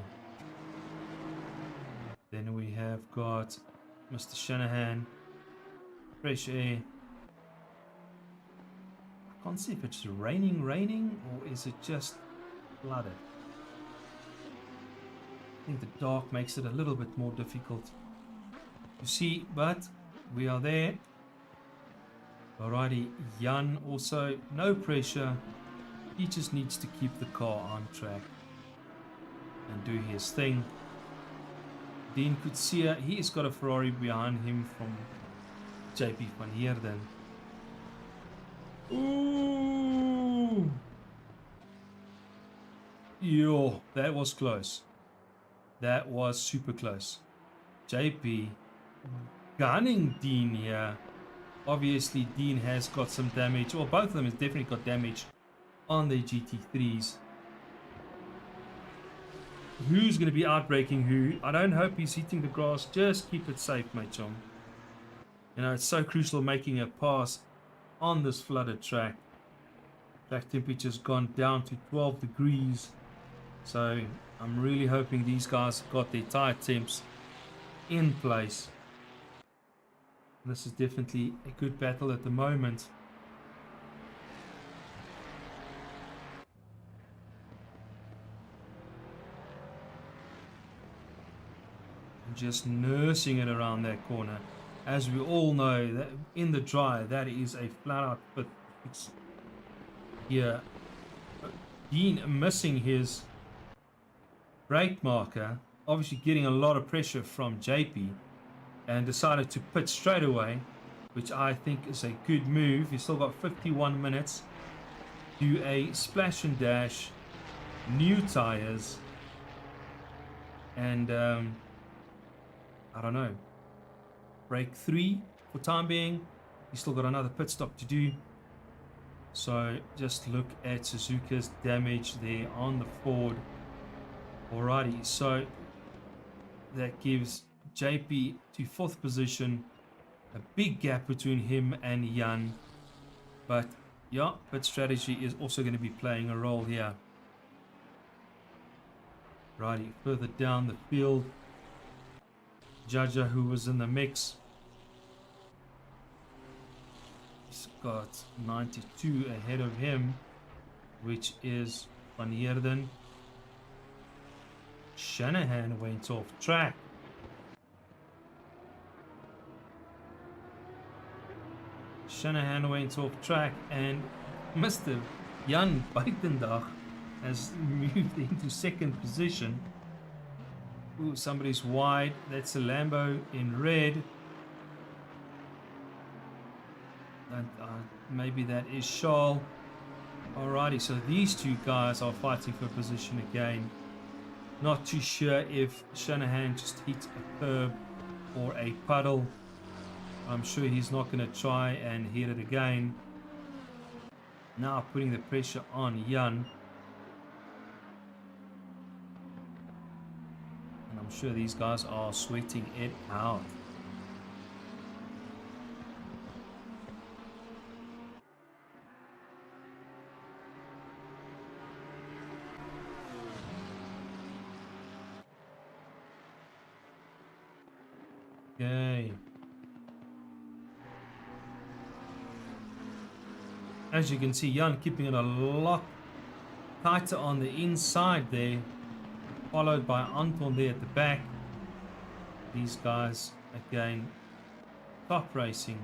Then we have got Mr. Shanahan. Fresh air. I can't see if it's raining, or is it just flooded. I think the dark makes it a little bit more difficult to see, but we are there. Alrighty, Jan also, no pressure. He just needs to keep the car on track and do his thing. Dean Kutsia, he's got a Ferrari behind him from JP van Heerden. Ooh! Yo, that was close. That was super close. JP gunning Dean here. Obviously, Dean has got some damage, or both of them has definitely got damage on their GT3s. Who's going to be outbraking who? I don't hope he's hitting the grass. Just keep it safe, mate, chum. You know, it's so crucial making a pass on this flooded track. Track temperature's gone down to 12 degrees. So I'm really hoping these guys got their tire temps in place. This is definitely a good battle at the moment. Just nursing it around that corner. As we all know, that in the dry, that is a flat out fix here. Dean missing his brake marker, obviously getting a lot of pressure from JP, and decided to pit straight away, which I think is a good move. He's still got 51 minutes. Do a splash and dash, new tires, and I don't know, break 3 for time being. He's still got another pit stop to do. So just look at Suzuka's damage there on the Ford. Alrighty, so that gives JP to 4th position. A big gap between him and Jan. But yeah, pit strategy is also going to be playing a role here. Righty, further down the field, Jaja, who was in the mix, he's got 92 ahead of him, which is Van Heerden. Shanahan went off track. Shanahan went off track, and Mr. Jan Buitendag has moved into 2nd position. Ooh, somebody's wide. That's a Lambo in red. And maybe that is Charles. Alrighty, so these two guys are fighting for position again. Not too sure if Shanahan just hit a curb or a puddle. I'm sure he's not going to try and hit it again. Now putting the pressure on Jan. And I'm sure these guys are sweating it out. Okay. As you can see, Jan keeping it a lot tighter on the inside there, followed by Anton there at the back. These guys again top racing.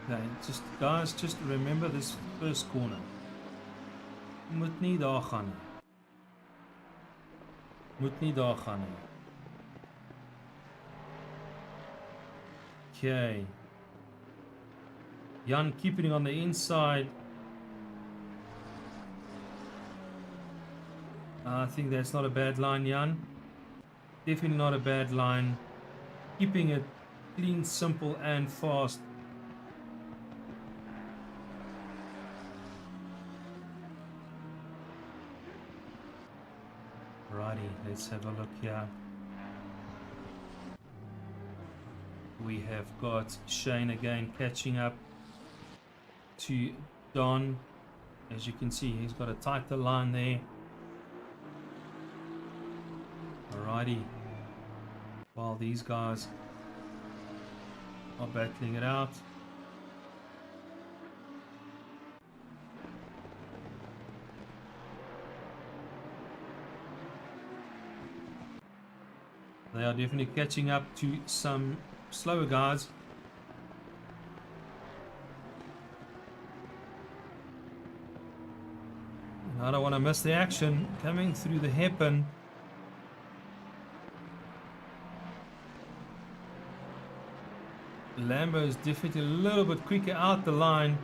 Okay, just guys, just remember this first corner. Moet nie daar gaan nie. Moet nie daar gaan nie. Okay. Jan keeping it on the inside. I think that's not a bad line, Jan. Definitely not a bad line. Keeping it clean, simple, and fast. Alrighty, let's have a look here. We have got Shane again catching up to Don. As you can see, he's got a tighter line there. Alrighty, while these guys are battling it out. They are definitely catching up to some slower guys. And I don't want to miss the action coming through the hairpin. Lambo is definitely a little bit quicker out the line.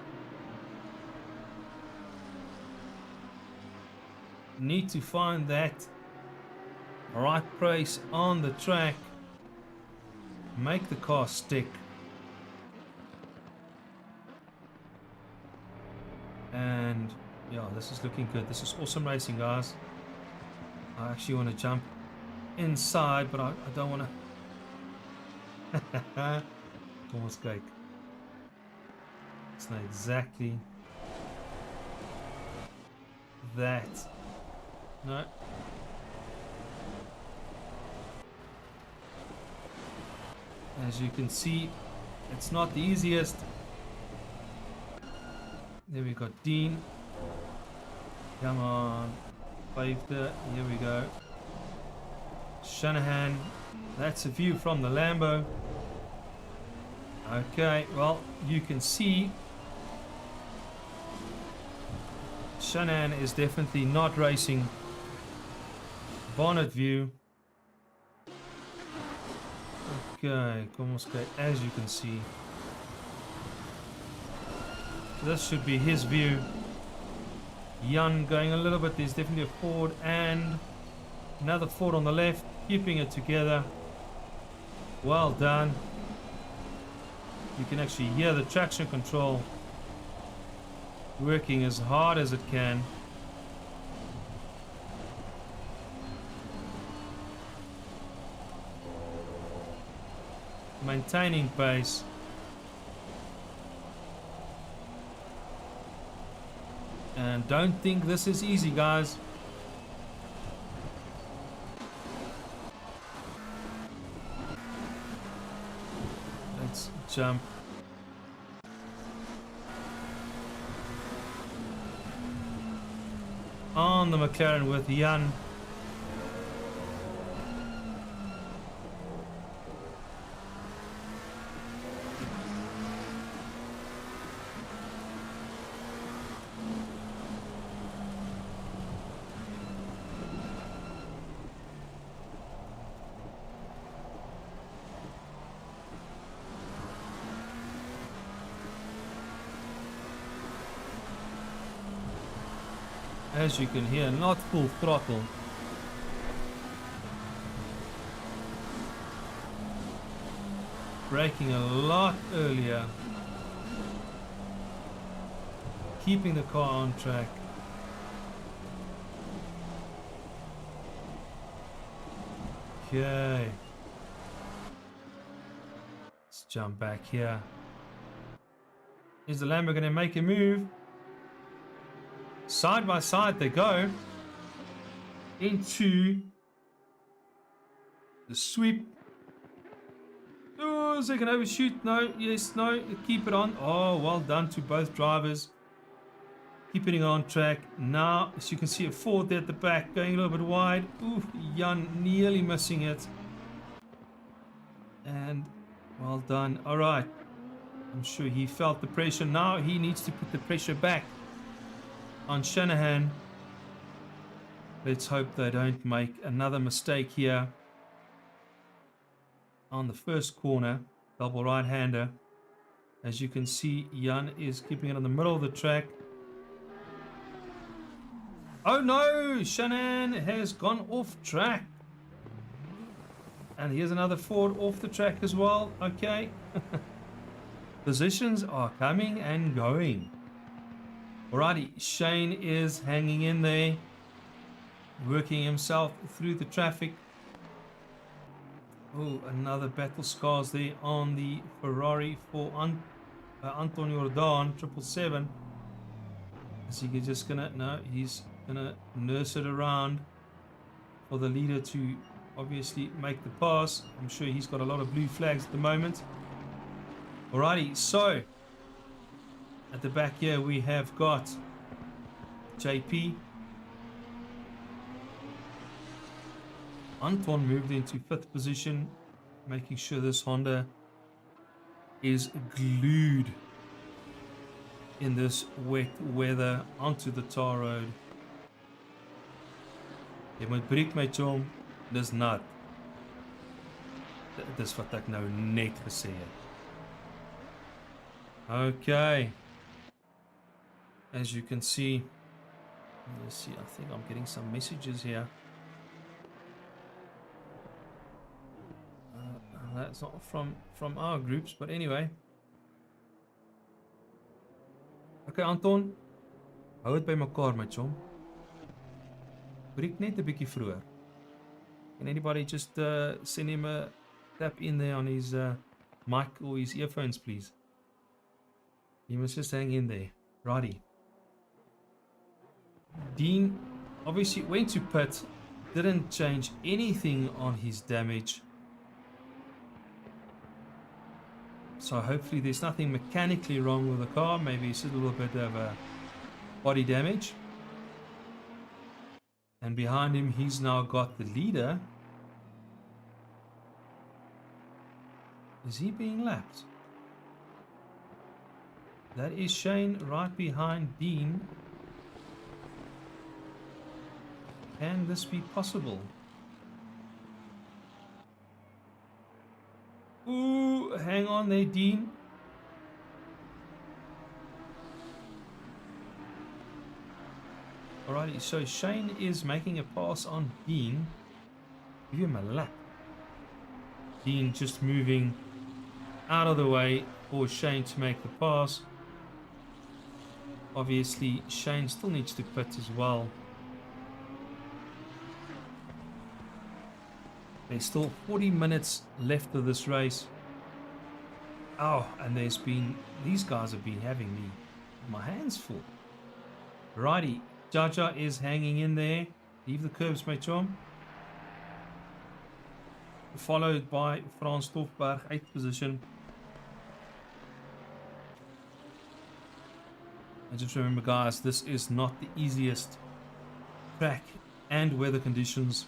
Need to find that right place on the track. Make the car stick. And yeah, this is looking good. This is awesome racing, guys. I actually want to jump inside, but I don't want to. Almost cake. It's not exactly that. No. As you can see, it's not the easiest. There we got Dean. Come on. Here we go. Shanahan. That's a view from the Lambo. Okay, well, you can see Shanahan is definitely not racing bonnet view. Okay, almost okay, as you can see. This should be his view. Jan going a little bit, there's definitely a Ford and another Ford on the left, keeping it together. Well done. You can actually hear the traction control working as hard as it can. Maintaining pace. And don't think this is easy, guys. Let's jump. On the McLaren with Jan. As you can hear, not full throttle. Braking a lot earlier. Keeping the car on track. Okay. Let's jump back here. Is the Lambo going to make a move? Side by side they go into the sweep. Oh, is they going to overshoot? No, yes, no, keep it on. Oh, well done to both drivers. Keeping it on track. Now, as you can see, a Ford there at the back going a little bit wide. Ooh, Jan nearly missing it. And well done. All right. I'm sure he felt the pressure. Now he needs to put the pressure back on Shanahan. Let's hope they don't make another mistake here on the first corner. Double right-hander. As you can see, Jan is keeping it on the middle of the track. Oh no! Shanahan has gone off track. And here's another Ford off the track as well. Okay. Positions are coming and going. Alrighty, Shane is hanging in there. working himself through the traffic. Oh, another battle scars there on the Ferrari for Anton Jordan 777. Is he just gonna, no, he's gonna nurse it around for the leader to obviously make the pass. I'm sure he's got a lot of blue flags at the moment. Alrighty, so at the back here we have got JP. Anton moved into 5th position, making sure this Honda is glued in this wet weather onto the tar road. Jy moet breek my chom, dis nat. Dis wat ek nou net gesê het. Okay. As you can see, let's see, I think I'm getting some messages here. That's not from our groups, but anyway. Okay, Anton, hou dit by mekaar my chom. Breek net 'n bietjie vroeër. Can anybody just send him a tap in there on his mic or his earphones, please? You must just hang in there. Righty. Dean obviously went to pit, didn't change anything on his damage. So hopefully there's nothing mechanically wrong with the car. Maybe it's a little bit of a body damage. And behind him, he's now got the leader. Is he being lapped? That is Shane right behind Dean. Can this be possible? Ooh, hang on there, Dean. Alrighty, so Shane is making a pass on Dean. Give him a lap. Dean just moving out of the way for Shane to make the pass. Obviously, Shane still needs to pit as well. There's still 40 minutes left of this race. Oh, and these guys have been having me, my hands full. Righty, Jaja is hanging in there. Leave the curbs, my chum. Followed by Frans Stofberg, 8th position. And just remember, guys, this is not the easiest track and weather conditions.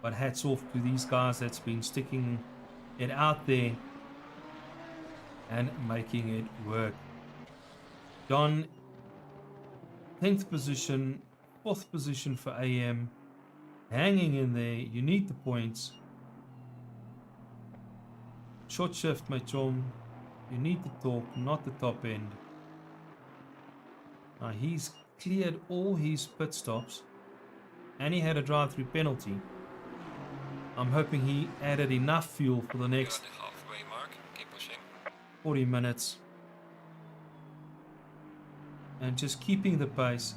But hats off to these guys that's been sticking it out there and making it work. Don, 10th position, 4th position for AM. Hanging in there. You need the points. Short shift, my chum. You need the torque, not the top end. Now he's cleared all his pit stops. And he had a drive-through penalty. I'm hoping he added enough fuel for the next halfway mark. Keep pushing. 40 minutes. And just keeping the pace.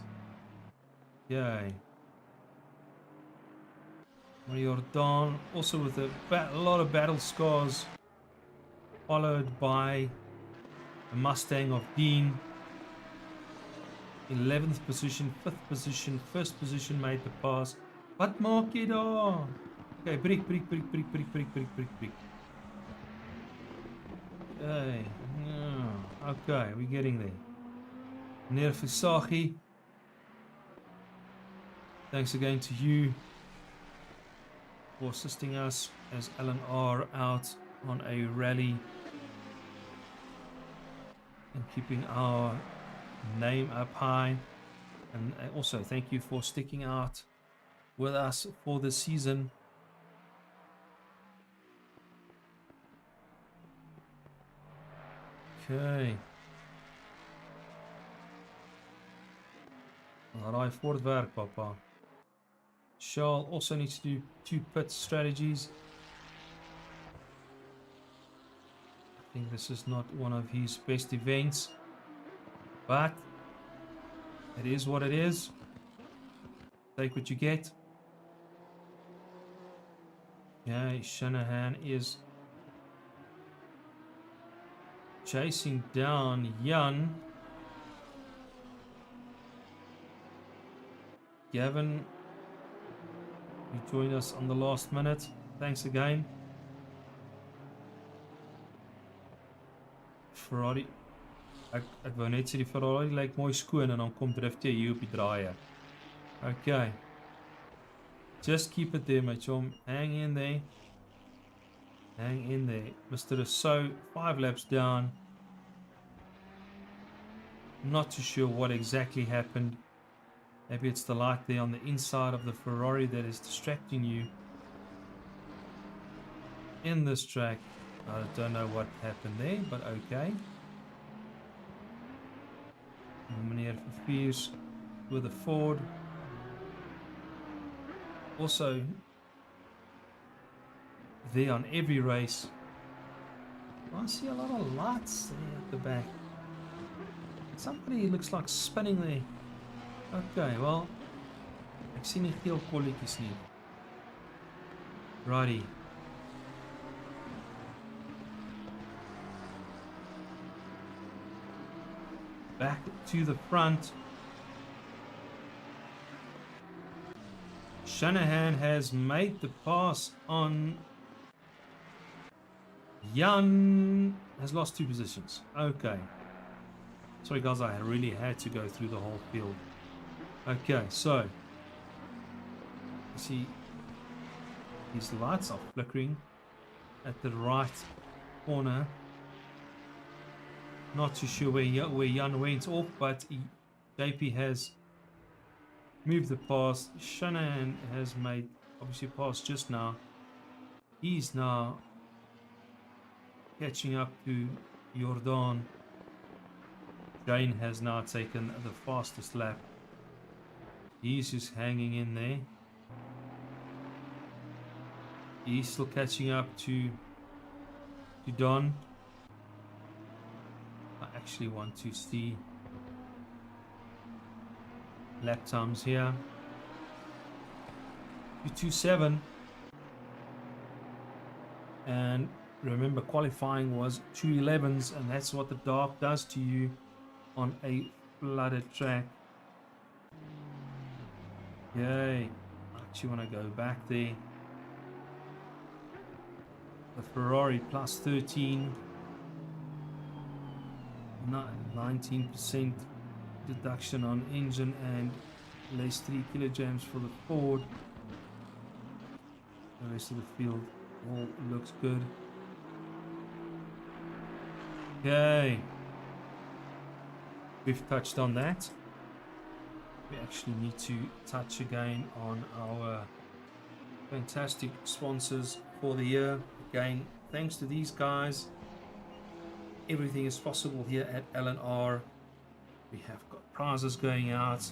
Yay. Jordan also with a lot of battle scars. Followed by the Mustang of Dean. 11th position, 5th position, 1st position made the pass. Wat maak jy daar? Okay, break. Okay, okay, we're getting there. Meneer Visagi, thanks again to you for assisting us as LNR out on a rally and keeping our name up high. And also thank you for sticking out with us for the season. Okay. Raai voortwerk, papa. Charles also needs to do 2 pit strategies. I think this is not one of his best events, but it is what it is. Take what you get. Yeah, Shanahan is chasing down Jan. Gavin, you joined us on the last minute. Thanks again. Ferrari. Ek wou net sê die Ferrari lyk mooi skoon en dan kom drift jy hier op die draaie. Okay. Just keep it there, my chum. Hang in there. Hang in there. Mr. So 5 laps down. Not too sure what exactly happened. Maybe it's the light there on the inside of the Ferrari that is distracting you in this track. I don't know what happened there, but okay. Meneer Verviers with a Ford. Also, there on every race. I see a lot of lights there at the back. Somebody looks like spinning there. Okay, well, ek sien nie geel kolletjies nie. Righty. Back to the front. Shanahan has made the pass on. Jan has lost 2 positions. Okay. Sorry guys, I really had to go through the whole field. Okay, so you see these lights are flickering at the right corner. Not too sure where Jan went off, but JP has moved the pass. Shanahan has made obviously a pass just now. He's now catching up to Jordan. Jane has now taken the fastest lap. He's just hanging in there. He's still catching up to Don. I actually want to see lap times here. 2:27, and remember qualifying was 2:11s, and that's what the dark does to you on a flooded track. Yay, I actually want to go back there. The Ferrari plus 13, 19% deduction on engine, and less 3 kilograms for the Ford. The rest of the field all looks good. Okay, we've touched on that. We actually need to touch again on our fantastic sponsors for the year. Again, thanks to these guys, everything is possible here at LNR. We have got prizes going out.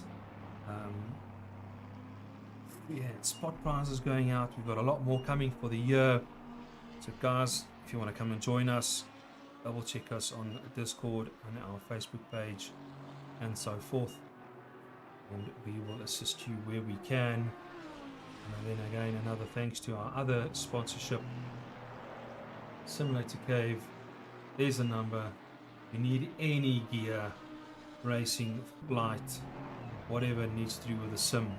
We had spot prizes going out. We've got a lot more coming for the year. So guys, if you want to come and join us, double check us on Discord and our Facebook page and so forth, and we will assist you where we can. And then again, another thanks to our other sponsorship, Simulator Cave. There's a number. You need any gear, racing, flight, whatever it needs to do with the sim,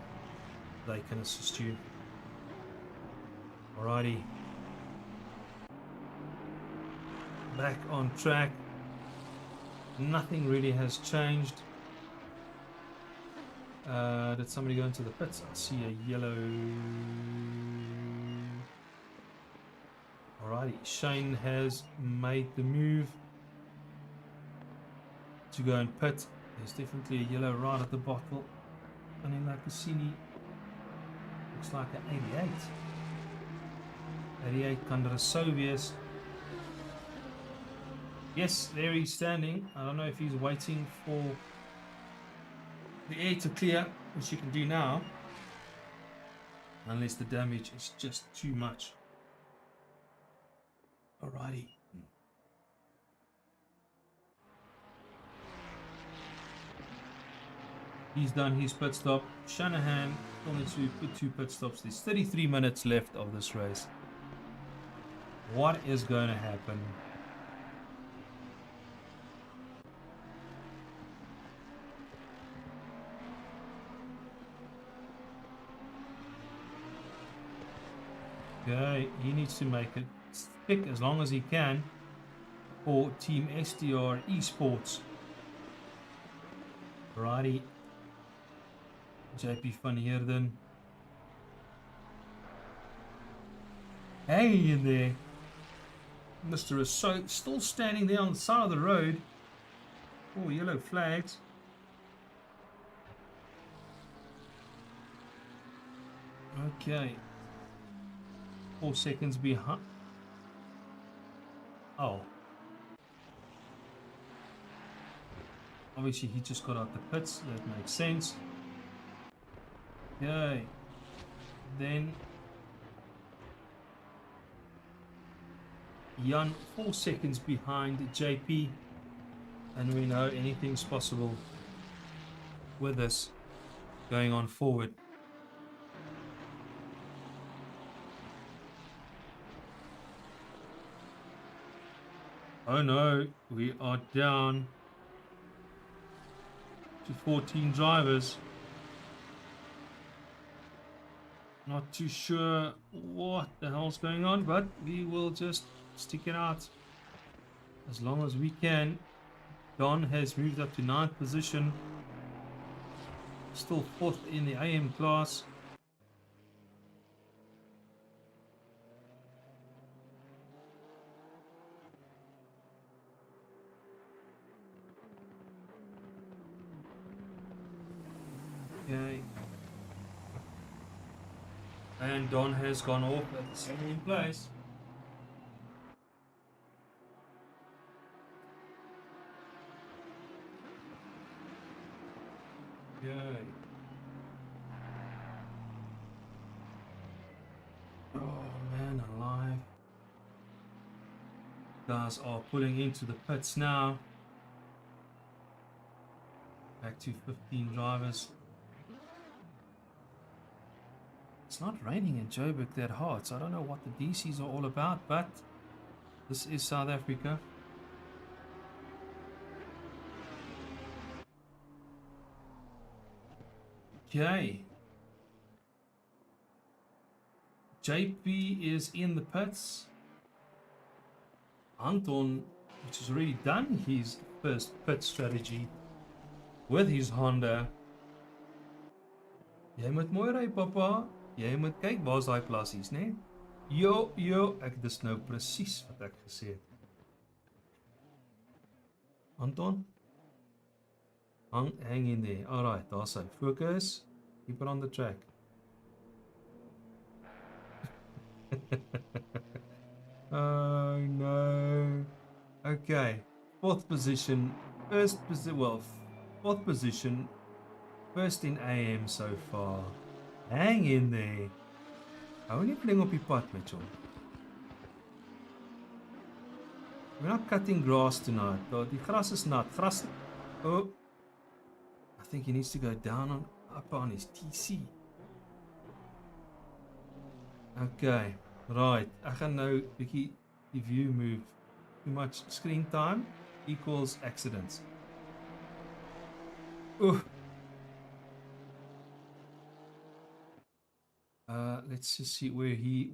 they can assist you. Alrighty, back on track. Nothing really has changed. Did somebody go into the pits? I see a yellow. Alrighty, Shane has made the move to go and pit. There's definitely a yellow right at the bottle. And in Cassini, looks like an 88. 88 Kondrasovius. Yes, there he's standing. I don't know if he's waiting for the air to clear, which you can do now, unless the damage is just too much. Alrighty. He's done his pit stop. Shanahan still needs to put 2 pit stops. There's 33 minutes left of this race. What is going to happen? Okay, he needs to make it stick as long as he can for Team SDR Esports. Righty. JP van Heerden. Hanging in there. Mr. is still standing there on the side of the road. Oh, yellow flags. Okay. 4 seconds behind. Oh. Obviously, he just got out the pits. That makes sense. Okay. Then Jan 4 seconds behind JP. And we know anything's possible with this going on forward. Oh no, we are down to 14 drivers. Not too sure what the hell's going on, but we will just stick it out as long as we can. Don has moved up to 9th position. Still 4th in the AM class. Okay. And Don has gone off at the same place. Okay. Oh man alive. Guys are pulling into the pits now. Back to 15 drivers. It's not raining in Joburg that hard, so I don't know what the DCs are all about, but this is South Africa. Okay. JP is in the pits. Anton, which has already done his first pit strategy with his Honda. Jy moet mooi ry, papa. Jy moet kyk waar's daai plassies, né? Jo, ek dis nou presies wat ek gesê het. Anton? Hang in there. Alright, daar's hy. Focus. Keep it on the track. Oh no. Okay. 4th position. Fourth position. First in AM so far. Hang in there. Hou nie pling op die pad, Mitchell. We're not cutting grass tonight. Die gras is nat. Oh. I think he needs to go down up on his TC. Okay. Right. Ek gaan nou bietjie die view move. Too much screen time equals accidents. Ooh. Let's just see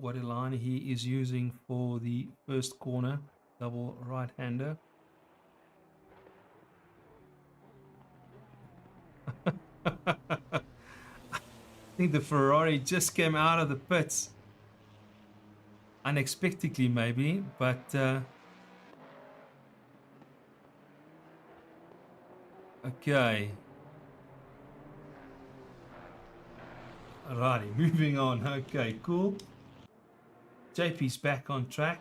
what line he is using for the first corner. Double right-hander. I think the Ferrari just came out of the pits. Unexpectedly maybe, but okay. Alrighty, moving on. Okay, cool. JP's back on track.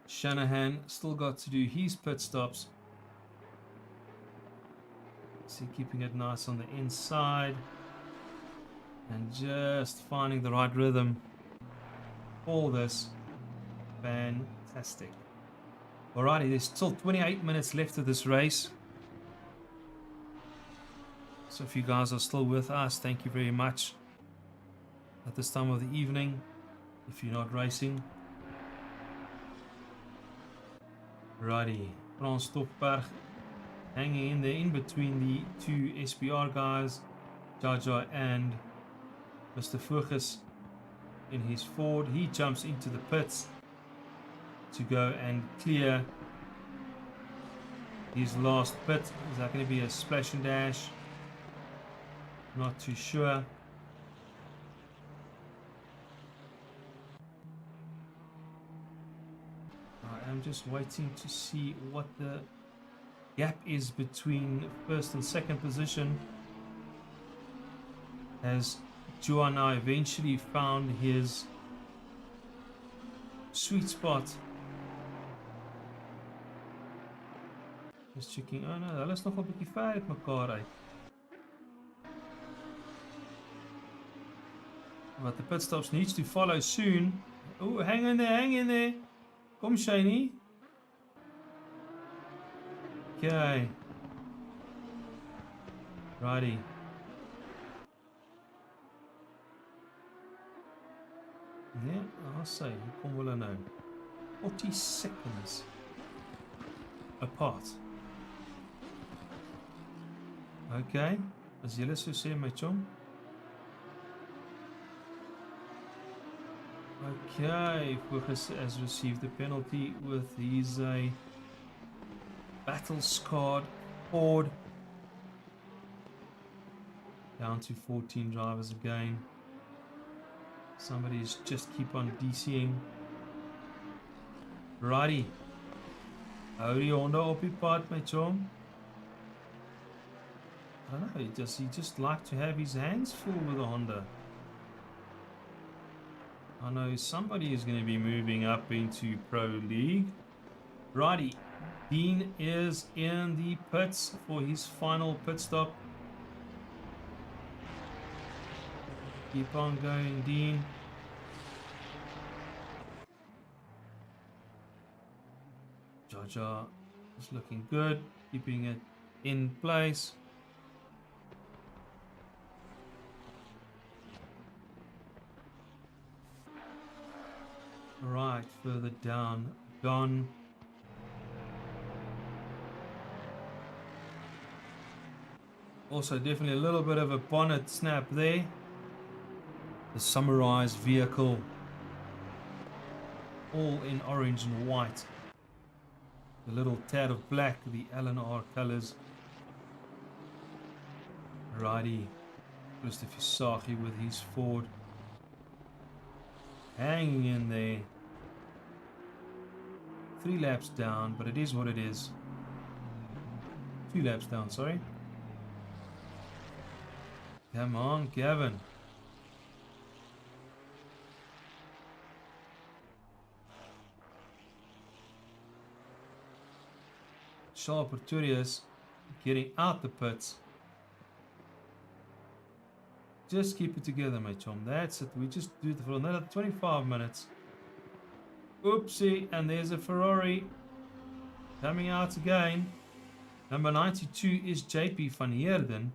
Shanahan still got to do his pit stops. See, keeping it nice on the inside. And just finding the right rhythm. All this. Fantastic. Alrighty, there's still 28 minutes left of this race. So if you guys are still with us, thank you very much at this time of the evening. If you're not racing. Righty, Frans Stoffberg hanging in there in between the two SPR guys, Jaja and Mr. Focus in his Ford. He jumps into the pits to go and clear his last pit. Is that going to be a splash and dash? Not too sure. I am just waiting to see what the gap is between first and second position. As Joanna eventually found his sweet spot. Just checking. Oh no, hulle is nog 'n bietjie ver uit mekaar uit. But the pit stops needs to follow soon. Oh, hang in there, hang in there. Kom Shani. Okay. Righty. Yeah, I'll say, kom hulle nou. 40 seconds apart. Okay, as julle so sê my chom. Okay, Focus has received the penalty with his battle-scarred Ford. Down to 14 drivers again. Somebody's just keep on DCing. Righty. Hou die honde op die pad, my chom. I don't know, he just like to have his hands full with a Honda. I know somebody is going to be moving up into Pro League. Righty. Dean is in the pits for his final pit stop. Keep on going, Dean. Jaja is looking good, keeping it in place. Right, further down, Don. Also, definitely a little bit of a bonnet snap there. The summarized vehicle, all in orange and white. The little tad of black, the LNR colors. Righty, Christopher Sahi with his Ford. Hanging in there. 3 laps down, but it is what it is. 2 laps down, sorry. Come on, Gavin. Charles Pretorius getting out the pits. Just keep it together, my chum. That's it. We just do it for another 25 minutes. Oopsie, and there's a Ferrari coming out again. Number 92 is JP van Heerden.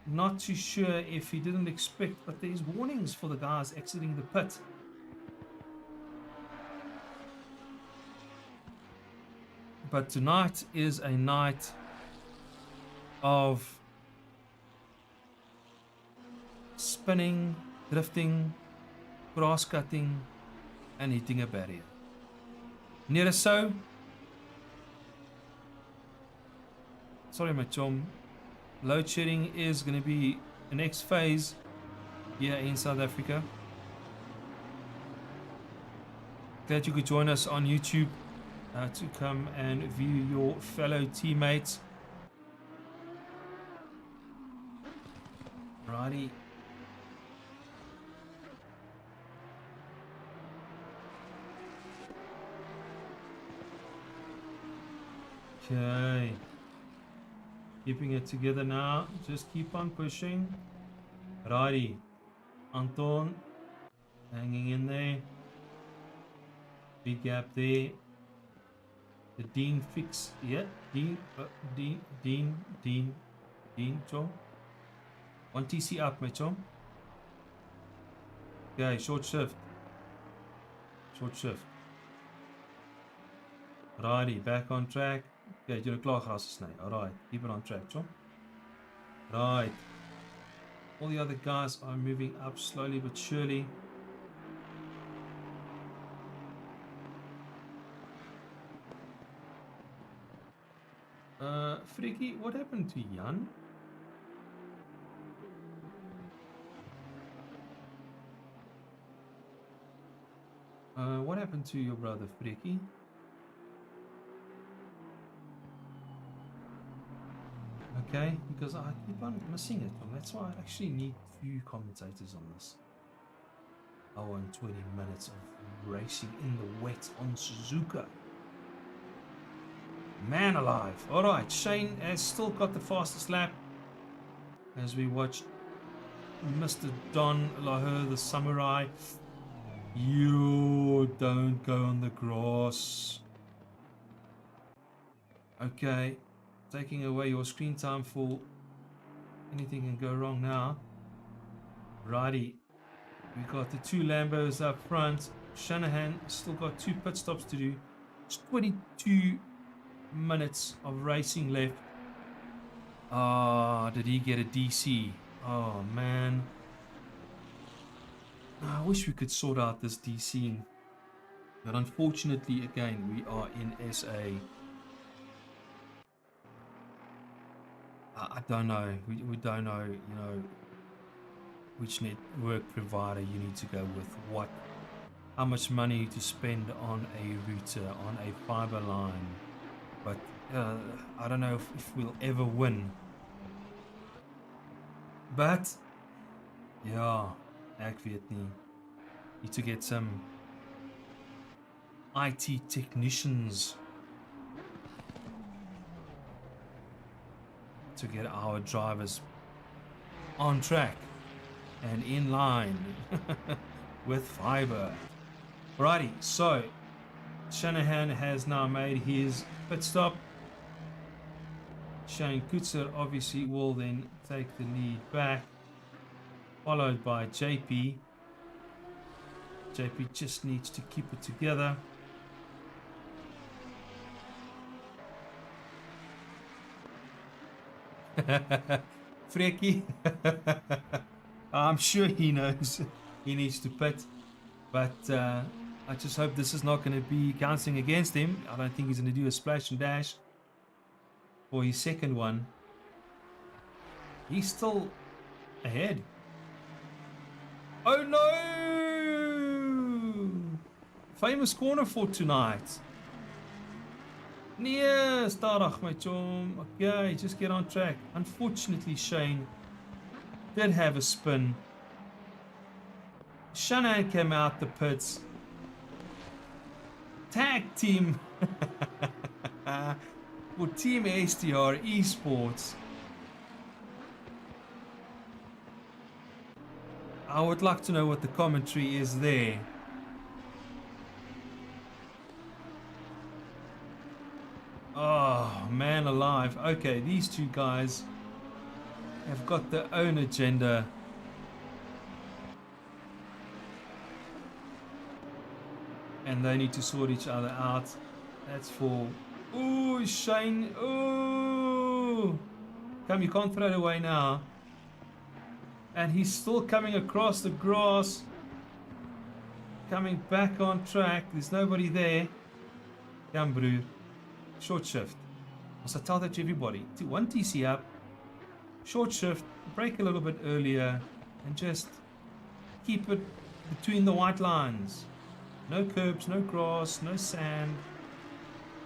Not too sure if he didn't expect, but there's warnings for the guys exiting the pit. But tonight is a night of spinning, drifting, grass cutting, and hitting a barrier. Near so. Sorry, my chum. Load shedding is going to be the next phase here in South Africa. Glad you could join us on YouTube to come and view your fellow teammates. Righty. Okay. Keeping it together now. Just keep on pushing. Righty. Anton hanging in there. Big gap there. The Dean fix. Yeah. Dean. Dean, Chom. 1 TC up, my Chom. Okay, short shift. Short shift. Righty, back on track. Okay, jy het klaar gras gesny. Alright, keep it on track, Chom. Right. All the other guys are moving up slowly but surely. Freaky, what happened to Jan? What happened to your brother, Freaky? Okay, because I keep on missing it, and that's why I actually need few commentators on this. Hour and 20 minutes of racing in the wet on Suzuka. Man alive. Alright, Shane has still got the fastest lap as we watch Mr. Don Lahore, the samurai. You don't go on the grass. Okay, taking away your screen time for anything can go wrong now. Righty, we got the 2 Lambos up front. Shanahan still got 2 pit stops to do. It's 22 minutes of racing left. Ah, did he get a DC? Oh man, I wish we could sort out this DCing, but unfortunately again we are in SA. I don't know, we don't know, you know, which network provider you need to go with, how much money to spend on a router, on a fiber line. But I don't know if we'll ever win. But yeah, ek weet nie. Need to get some IT technicians to get our drivers on track and in line with fiber. Righty, so Shanahan has now made his pit stop. Shane Kutzer obviously will then take the lead back, followed by JP. JP just needs to keep it together. Freaky. I'm sure he knows he needs to pit, but I just hope this is not going to be counting against him. I don't think he's going to do a splash and dash for his second one. He's still ahead. Oh no! Famous corner for tonight. Nee, stadig my chom. Okay, just get on track. Unfortunately, Shane did have a spin. Shanahan came out the pits. Tag team for Team STR Esports. I would like to know what the commentary is there. Oh, man alive. Okay, these two guys have got their own agenda. And they need to sort each other out. That's for... Ooh, Shane. Ooh. Come, you can't throw it away now. And he's still coming across the grass. Coming back on track. There's nobody there. Come, broer. Short shift. Must I tell that to everybody? 1 TC up. Short shift. Break a little bit earlier. And just keep it between the white lines. No curbs, no grass, no sand.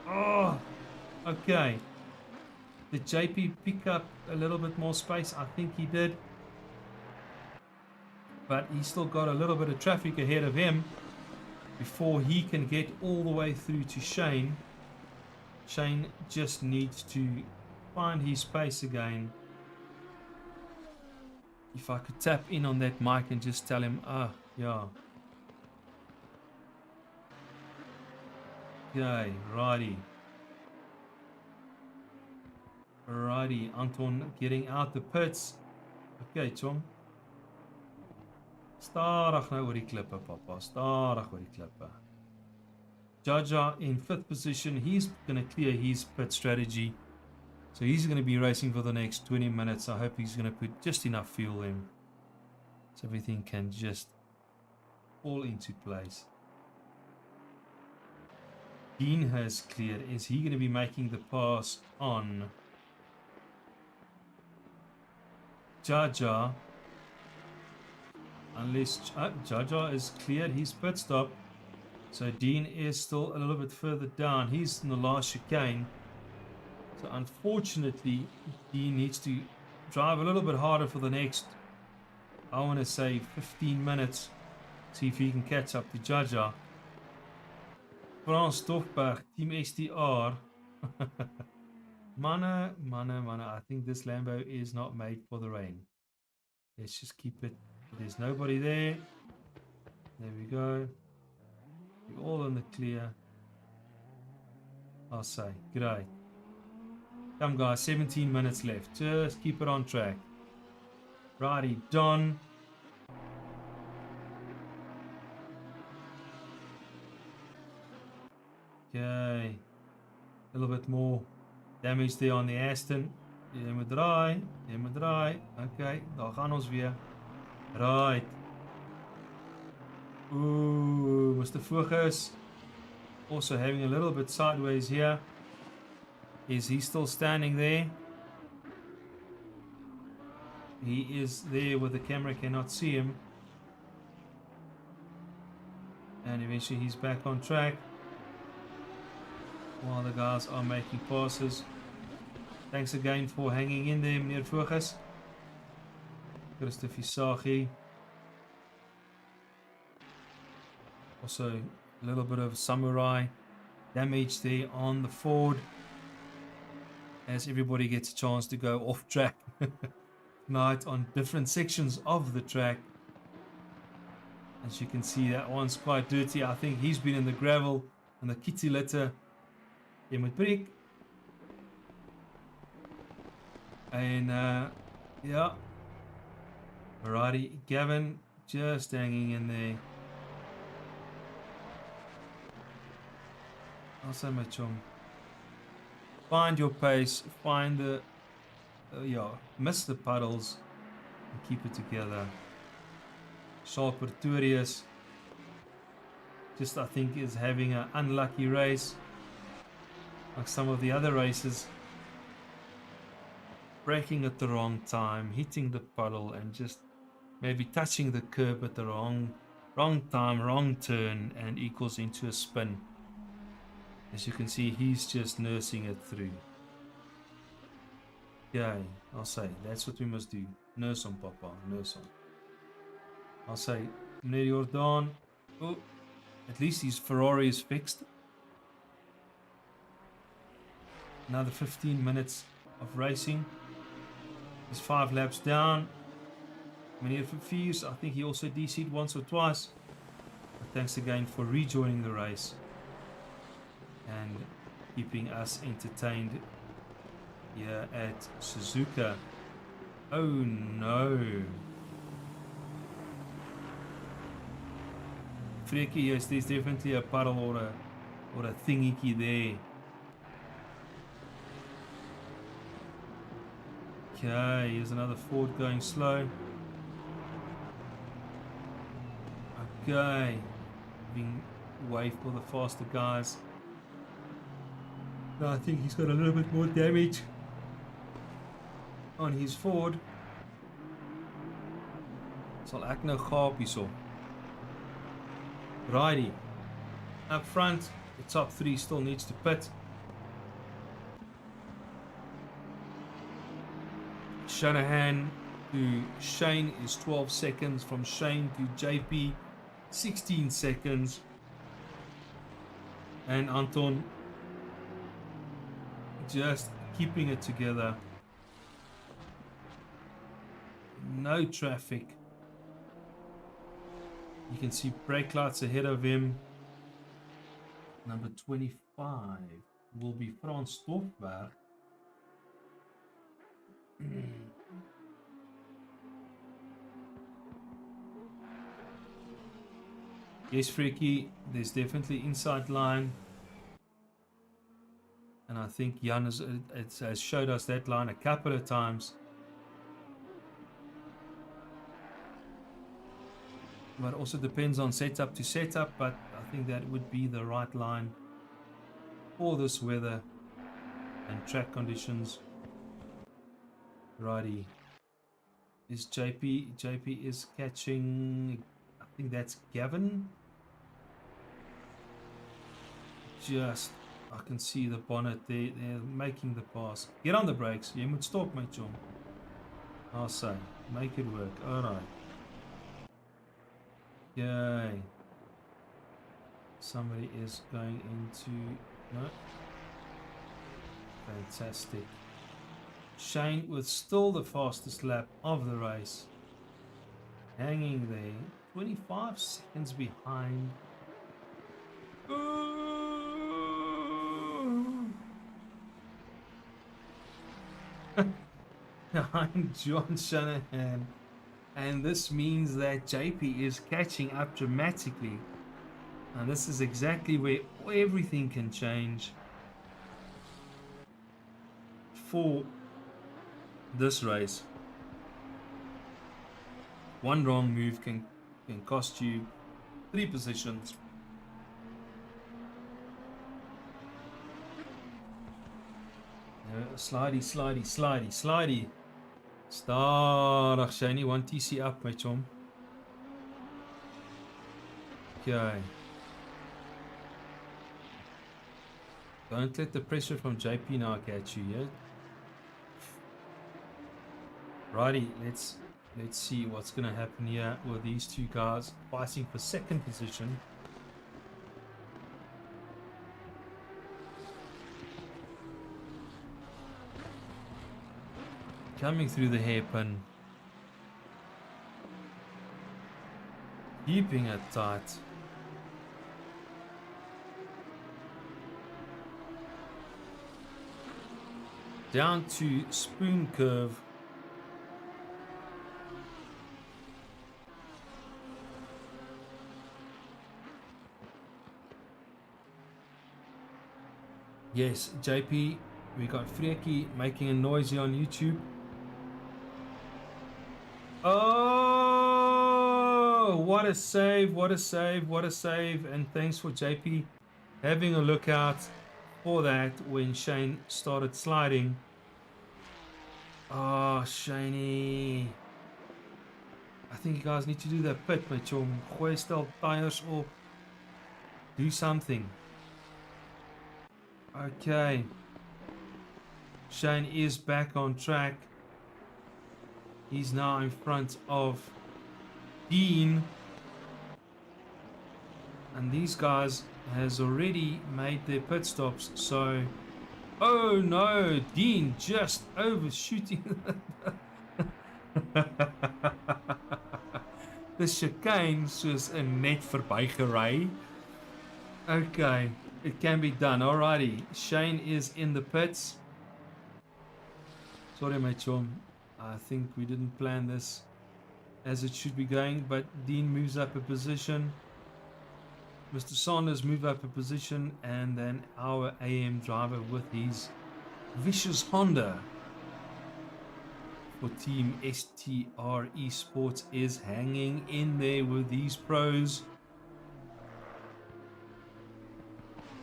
Oh, okay. Did JP pick up a little bit more space? I think he did. But he's still got a little bit of traffic ahead of him before he can get all the way through to Shane. Shane just needs to find his pace again. If I could tap in on that mic and just tell him, yeah. Okay, righty. Alrighty, Anton getting out the pits. Okay, chom. Stadig nou oor die klippe, papa. Stadig oor die klippe. Jaja in 5th position. He's going to clear his pit strategy. So he's going to be racing for the next 20 minutes. I hope he's going to put just enough fuel in, so everything can just fall into place. Dean has cleared. Is he going to be making the pass on Jaja? Unless Jaja is cleared his pit stop. So Dean is still a little bit further down. He's in the last chicane. So unfortunately, Dean needs to drive a little bit harder for the next, I want to say, 15 minutes. See if he can catch up to Jaja. Frans Stoffberg, Team STR. Manne. I think this Lambo is not made for the rain. Let's just keep it. There's nobody there. There we go. We're all in the clear. I'll say. Great. Come guys, 17 minutes left. Just keep it on track. Righty, done. Okay. A little bit more damage there on the Aston. Jy moet draai. Okay, daar gaan ons weer. Right. Ooh, Mr. Focus. Also having a little bit sideways here. Is he still standing there? He is there where the camera cannot see him. And eventually he's back on track. While the guys are making passes. Thanks again for hanging in there, meneer Focus. Christopher Isagi. Also a little bit of samurai damage there on the Ford, as everybody gets a chance to go off track tonight on different sections of the track. As you can see, that one's quite dirty. I think he's been in the gravel and the kitty litter. Jy moet breek. And yeah. Alrighty, Gavin just hanging in there. I'll say my chum. Find your pace, find the miss the puddles and keep it together. Charles Pretorius just, I think, is having an unlucky race, like some of the other races. Braking at the wrong time, hitting the puddle, and just maybe touching the curb at the wrong time, wrong turn, and equals into a spin. As you can see, he's just nursing it through. Okay, I'll say, that's what we must do. Nurse on, Papa, nurse on. I'll say, meneer Jordan, oh, at least his Ferrari is fixed. Another 15 minutes of racing. He's 5 laps down. Meneer Fuse, I think he also DC'd once or twice. But thanks again for rejoining the race and keeping us entertained here at Suzuka. Oh no. Freaky, yes, there's definitely a puddle or a thingy there. Okay, here's another Ford going slow. Okay, being way for the faster guys. I think he's got a little bit more damage on his Ford. Sal ek nou gaap hierso. Righty. Up front, the top 3 still needs to pit. Shanahan to Shane is 12 seconds. From Shane to JP, 16 seconds. And Anton just keeping it together. No traffic. You can see brake lights ahead of him. Number 25 will be Frans Stoffberg. Yes, Freaky, there's definitely inside line. And I think Jan has showed us that line a couple of times. But also depends on setup to setup, but I think that would be the right line for this weather and track conditions. Righty. Is JP is catching, I think that's Gavin. Just, I can see the bonnet there. They're making the pass. Get on the brakes. You moet stop, my chum. I'll say, make it work. All right. Yay. Somebody is going into, no. Fantastic. Shane with still the fastest lap of the race. Hanging there. 25 seconds behind. Behind John Shanahan. And this means that JP is catching up dramatically. And this is exactly where everything can change for this race. One wrong move can cost you 3 positions. Slidey. Stadig, Shiny. 1 TC up, my chum. Okay. Don't let the pressure from JP now catch you, yeah? Righty, let's see what's going to happen here with these two guys fighting for second position. Coming through the hairpin. Keeping it tight. Down to spoon curve. Yes, JP, we got Freaky making a noise here on YouTube. Oh, what a save, what a save, what a save. And thanks for JP having a look out for that when Shane started sliding. Oh, Shaney. I think you guys need to do that pit, my chum. Gooi stel tires or do something. Okay. Shane is back on track. He's now in front of Dean. And these guys has already made their pit stops. So, oh no, Dean just overshooting the chicane soos 'n net verbygery. Okay, it can be done. Alrighty, Shane is in the pits. Sorry, my chum. I think we didn't plan this as it should be going, but Dean moves up a position. Mr. Sanders move up a position, and then our AM driver with his vicious Honda for Team STR Esports is hanging in there with these pros.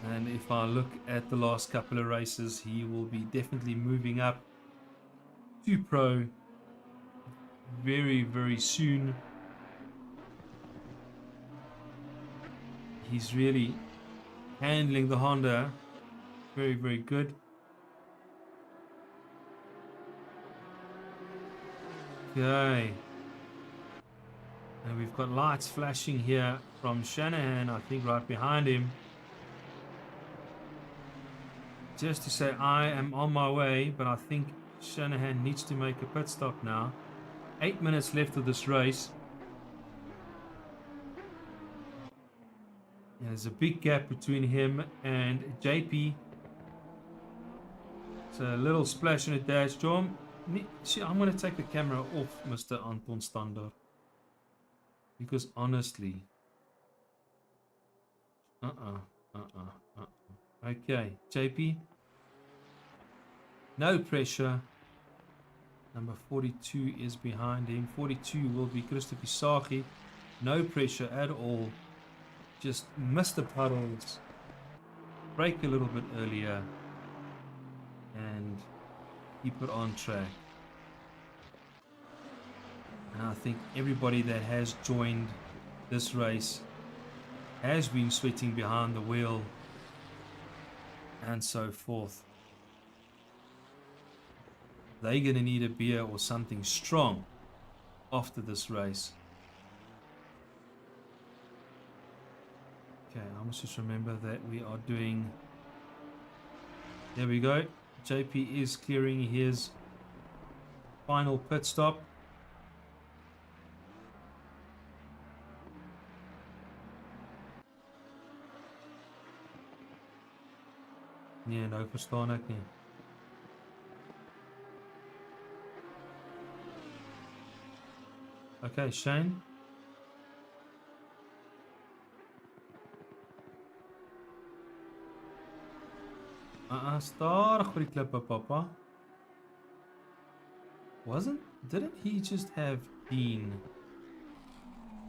And if I look at the last couple of races, he will be definitely moving up to pro very, very soon. He's really handling the Honda very, very good. Okay. And we've got lights flashing here from Shanahan, I think right behind him. Just to say I am on my way, but I think Shanahan needs to make a pit stop now. 8 minutes left of this race. There's a big gap between him and JP. It's a little splash in a dash, John. See, I'm going to take the camera off Mr. Anton Stander. Because honestly... Okay, JP. No pressure. Number 42 is behind him. 42 will be Christopher Saki. No pressure at all. Just miss the puddles. Brake a little bit earlier. And keep it on track. And I think everybody that has joined this race has been sweating behind the wheel. And so forth. They're going to need a beer or something strong after this race. Okay, I must just remember that we are doing... There we go. JP is clearing his final pit stop. Nee, nou verstaan ek nie. Okay, Shane. Stadig vir die klippe, papa. Didn't he just have Dean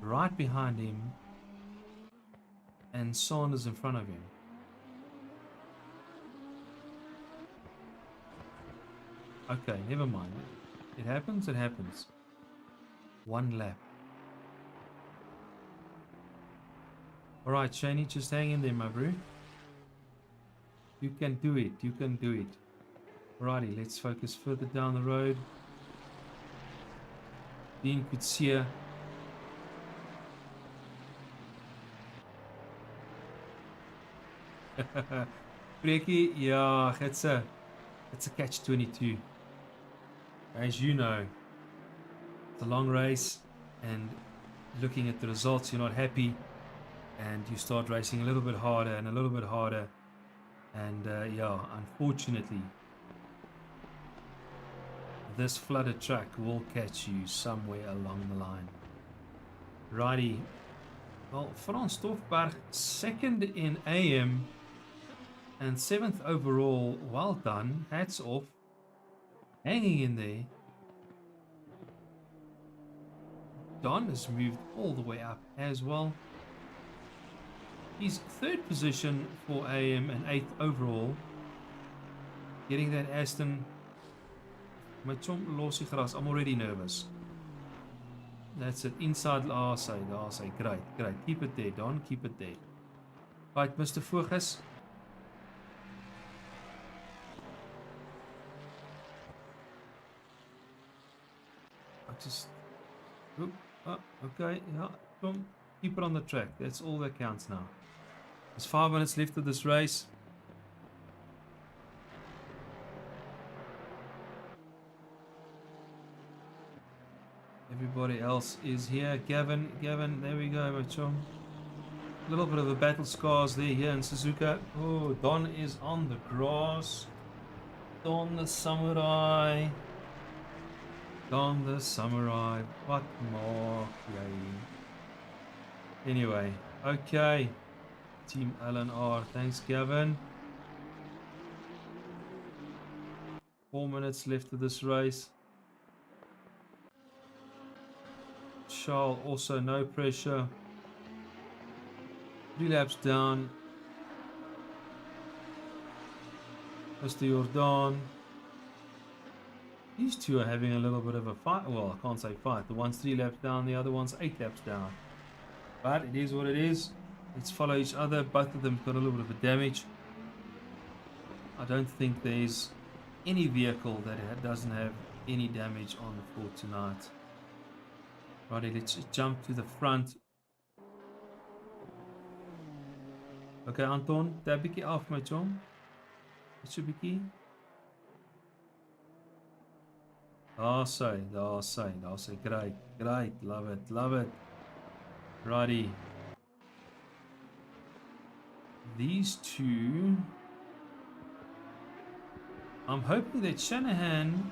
right behind him and Saunders in front of him? Okay, never mind. It happens, it happens. One lap. Alright, Shani, just hang in there, my bro. You can do it, you can do it. Alrighty, let's focus further down the road. Dean could see her. Breaky, yeah, it's a catch-22. As you know, it's a long race, and looking at the results, you're not happy, and you start racing a little bit harder and a little bit harder, and yeah, unfortunately, this flooded track will catch you somewhere along the line. Righty. Well, Frans Stoffberg, second in AM and 7th overall. Well done. Hats off. Hanging in there. Don has moved all the way up as well. He's third position for AM and 8th overall. Getting that Aston. My chomp lossy gras. I'm already nervous. That's it. Inside the RSA. Great. Keep it there, Don. Keep it there. Right, Mr. Voges. Okay, yeah, come, keep it on the track. That's all that counts now. There's 5 minutes left of this race. Everybody else is here. Gavin, there we go, my chum. A little bit of a battle scars there here in Suzuka. Oh, Don is on the grass. Don the Samurai. Don the Samurai. What more? Yay. Anyway, okay. Team LNR. Thanks, Gavin. 4 minutes left of this race. Charles also no pressure. 3 laps down. Mr. Jordan. These two are having a little bit of a fight. Well, I can't say fight. The one's 3 laps down, the other one's 8 laps down. But it is what it is. Let's follow each other. Both of them got a little bit of a damage. I don't think there's any vehicle that doesn't have any damage on the floor tonight. Righty, let's just jump to the front. Okay, Anton, daar bietjie af my chom. Net so bietjie. Daar sy. Great. Love it. Righty. These two. I'm hoping that Shanahan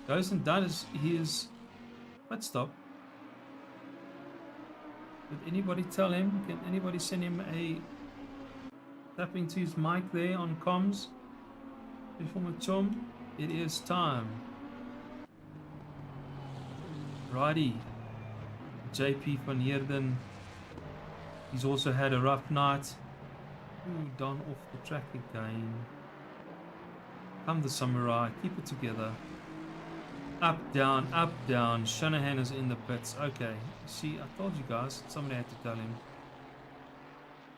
Goes and does his pit stop. Did anybody tell him? Can anybody send him a tapping to his mic there on comms? Before chum, it is time. Righty. JP van Heerden. He's also had a rough night. Ooh, down off the track again. Come the samurai, keep it together. Up, down, up, down. Shanahan is in the pits. Okay, see, I told you guys. Somebody had to tell him.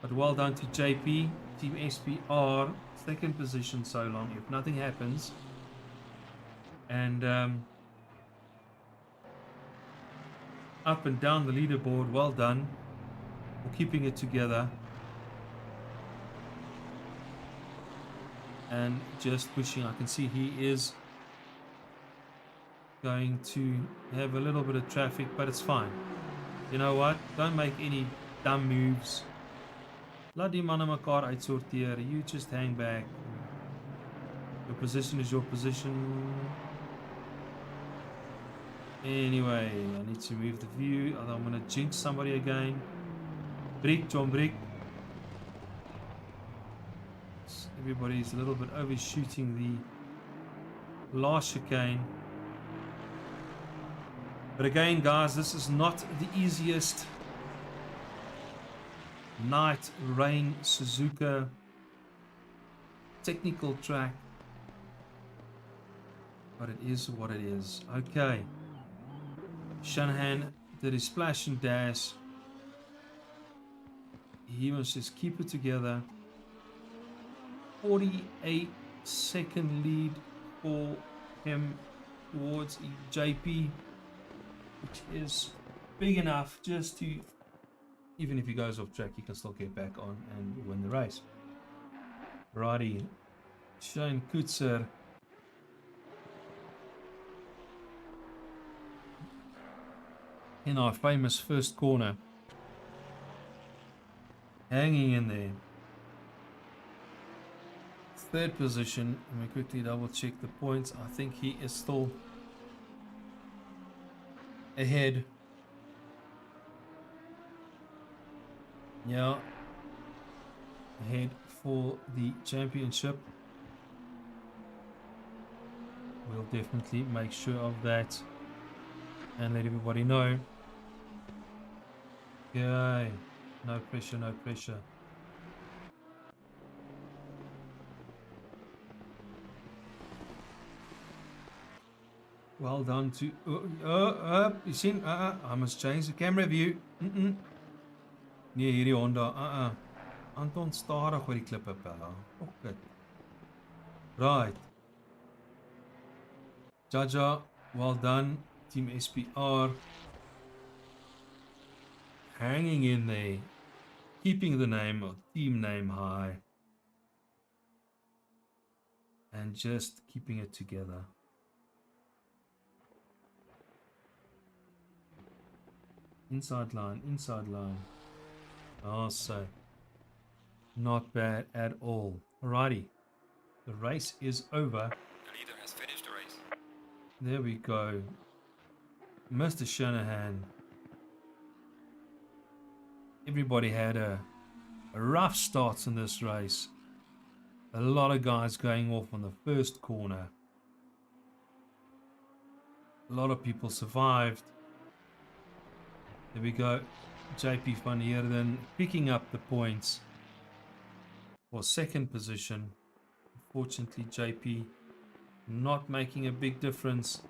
But well done to JP. Team SPR. Second position so long. If nothing happens. And up and down the leaderboard. Well done. For keeping it together. And just pushing. I can see he is going to have a little bit of traffic, but it's fine. You know what? Don't make any dumb moves. Laat die manne mekaar uitsorteer. You just hang back. Your position is your position. Anyway, I need to move the view. Otherwise I'm going to jinx somebody again. Break, John, break. Everybody's a little bit overshooting the last chicane. But again, guys, this is not the easiest night rain Suzuka technical track, but it is what it is. Okay, Shanahan did his splash and dash. He must just keep it together. 48-second lead for him towards JP, which is big enough just to, even if he goes off track, he can still get back on and win the race. Righty, Shane Kutzer. In our famous first corner. Hanging in there. Third position. Let me quickly double check the points. I think he is still ahead. Yeah. Ahead for the championship. We'll definitely make sure of that and let everybody know. Okay. No pressure, no pressure. Well done to... you seen? I must change the camera view. Nee, hierdie Honda. Anton, stadig oor die klippe, pella. Okay. Right. Jaja, well done. Team SPR. Hanging in there. Keeping the name or team name high. And just keeping it together. Inside line, inside line. Oh, so not bad at all. Alrighty, the race is over. The leader has finished the race. There we go. Mr. Shanahan. Everybody had a rough start in this race. A lot of guys going off on the first corner. A lot of people survived. There we go. JP van Heerden picking up the points for second position. Unfortunately, JP not making a big difference.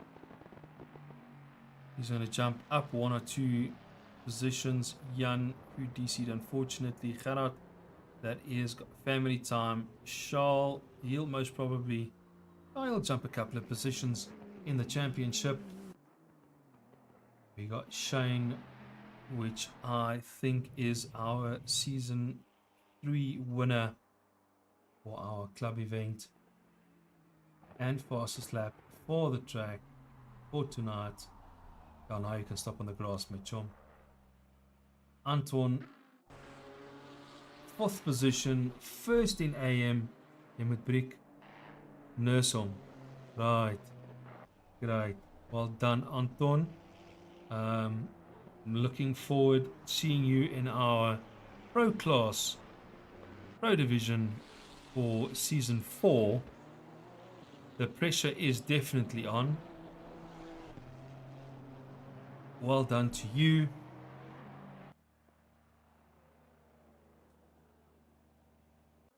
He's going to jump up one or two positions. Jan, who DC'd unfortunately. Gerard, that is family time. Charles, he'll most probably... he'll jump a couple of positions in the championship. We got Shane, which I think is our season 3 winner for our club event and fastest lap for the track for tonight. Well, now you can stop on the grass, my chum. Anton, 4th position, first in AM. Jy moet breek. Nurse hom. Right. Great. Well done, Anton. I'm looking forward seeing you in our pro class, pro division for season 4. The pressure is definitely on. Well done to you.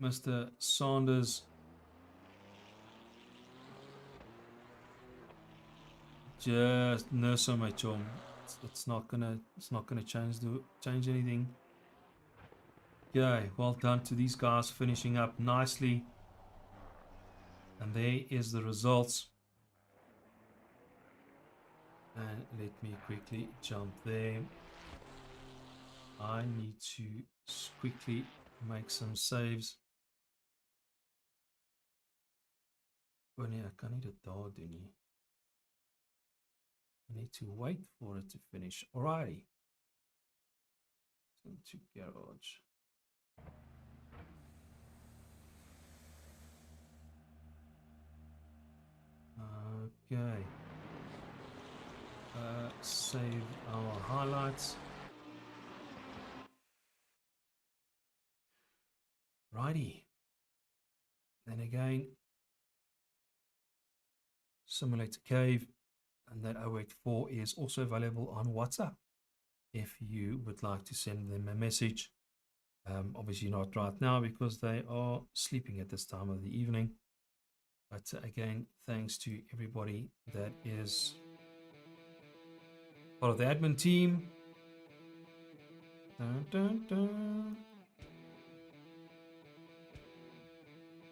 Mr. Sanders. Just no so my chum. It's not gonna change anything. Okay, well done to these guys finishing up nicely. And there is the results. And let me quickly jump there. I need to quickly make some saves. Oh nee, ek kan nie dit daar doen nie. I need to wait for it to finish. Alrighty. Into garage. Okay. Save our highlights. Righty. Then again, Simulator Cave, and that 084 is also available on WhatsApp if you would like to send them a message. Obviously not right now because they are sleeping at this time of the evening. But again, thanks to everybody that is part of the admin team. Dun, dun, dun.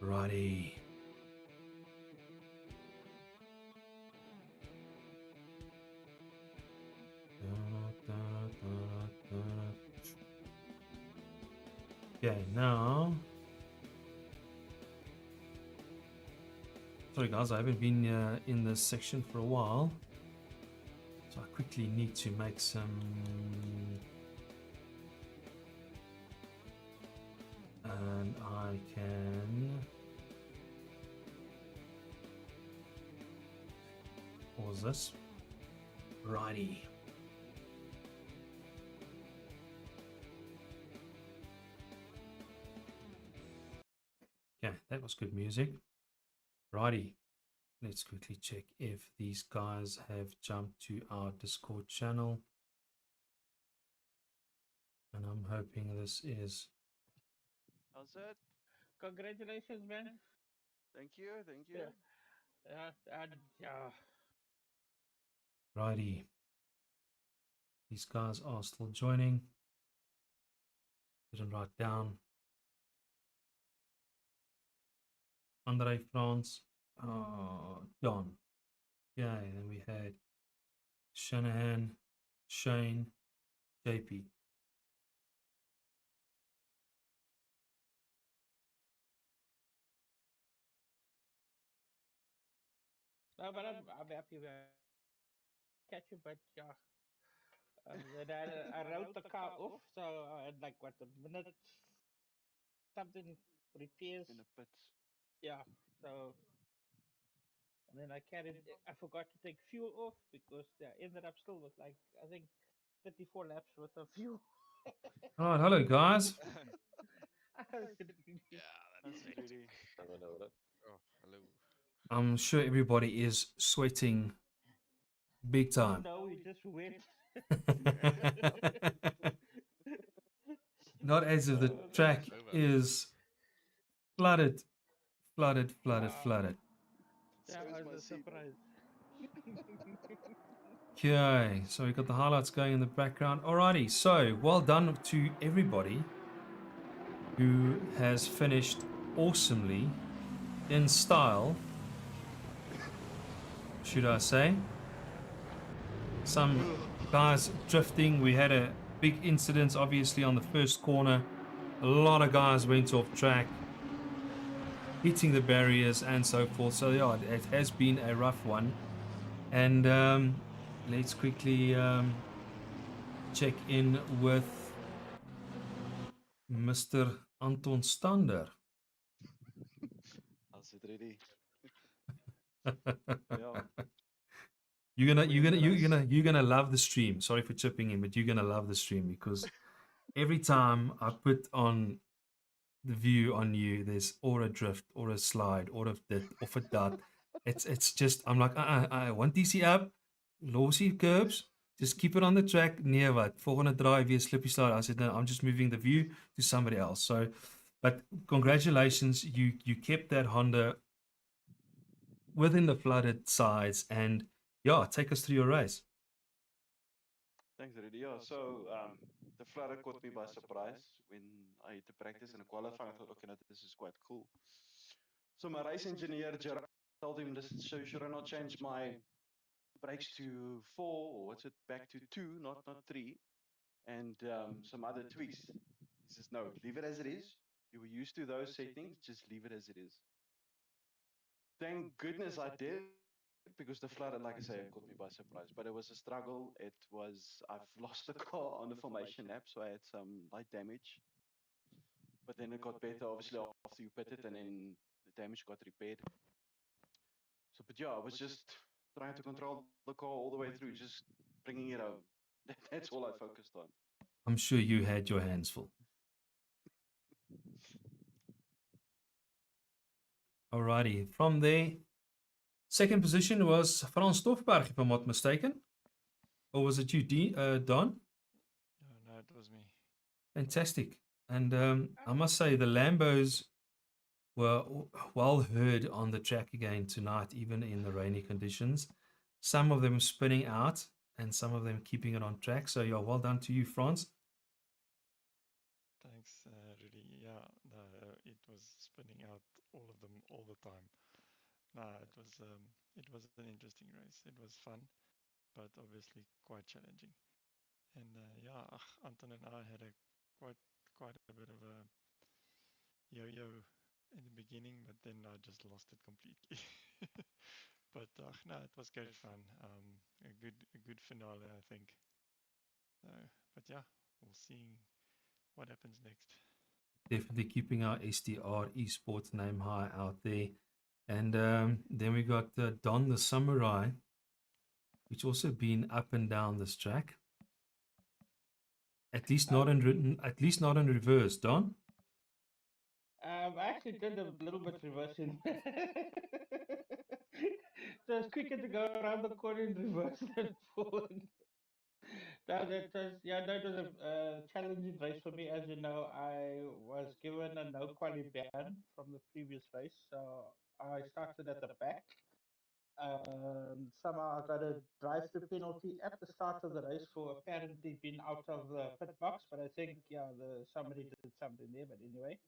Righty. Okay, now. Sorry guys, I haven't been in this section for a while. So I quickly need to make some... And I can... Pause this. Righty. Okay, that was good music. Righty. Let's quickly check if these guys have jumped to our Discord channel. And I'm hoping this is... How's that? Congratulations, man. Thank you, thank you. Yeah. Righty. These guys are still joining. Didn't write down. Andre France. Don. Yeah, and then we had Shanahan, Shane, JP. No, but I'm happy with catch you, but yeah. Then I wrote the car off, so I had like what a minute something repairs. In the pits. Yeah. So and then I forgot to take fuel off because I ended up still with like I think 34 laps worth of fuel. All right, hello guys. Yeah, That's that's really. Oh, hello. I'm sure everybody is sweating big time. No, we just went. Not as if the track is flooded. Yeah, So I is was my a seatbelt. surprise. Okay, so we got the highlights going in the background. Alrighty, so well done to everybody who has finished awesomely in style, should I say. Some guys drifting. We had a big incident, obviously, on the first corner. A lot of guys went off track, hitting the barriers and so forth. So yeah, it has been a rough one. And let's quickly check in with Mr. Anton Stander. How's it ready? Yeah. you're gonna love the stream. Sorry for chipping in, but you're gonna love the stream because every time I put on the view on you, there's or a drift or a slide or a dit of a dot. It's just I'm like I want DC up, lossy curbs, just keep it on the track. Nee wat, volgende draai weer slippy slide. I said no, I'm just moving the view to somebody else. So, but congratulations, you kept that Honda within the flooded sides, and yeah, take us through your race. Thanks, Rudy. Yeah, so the flutter caught me by surprise when I hit the practice and the qualifying. I thought, okay, no, this is quite cool. So my race engineer, Gerard, told him, listen, so should I not change my brakes to 4 or what's it, back to 2, not 3, and some other tweaks? He says, no, leave it as it is. You were used to those settings, just leave it as it is. Thank goodness I did because the flood, like I say, caught me by surprise. But it was a struggle. I've lost the car on the formation lap, so I had some light damage. But then it got better, obviously, after you pit it, and then the damage got repaired. So, but yeah, I was just trying to control the car all the way through, just bringing it home. That's all I focused on. I'm sure you had your hands full. Alrighty, from there, second position was Frans Stoffberg, if I'm not mistaken. Or was it you, Don? No, it was me. Fantastic. And I must say, the Lambos were well heard on the track again tonight, even in the rainy conditions. Some of them spinning out and some of them keeping it on track. So, yeah, well done to you, Frans. Thanks, Rudy. Yeah, no, it was spinning out all of them all the time. No, it was an interesting race. It was fun, but obviously quite challenging. And yeah, Anton and I had a quite a bit of a yo-yo in the beginning, but then I just lost it completely. But no, it was great fun. A good finale, I think. So, but yeah, we'll see what happens next. Definitely keeping our SDR esports name high out there. And then we got Don the Samurai, which also been up and down this track. At least not in reverse, Don. I actually did a little bit reversing. So it's quicker to go around the corner in reverse than forward. No, that was yeah, that was a challenging race for me. As you know, I was given a no quali ban from the previous race, so I started at the back. Somehow I got a drive-through penalty at the start of the race for apparently being out of the pit box, but I think yeah, somebody did something there. But anyway,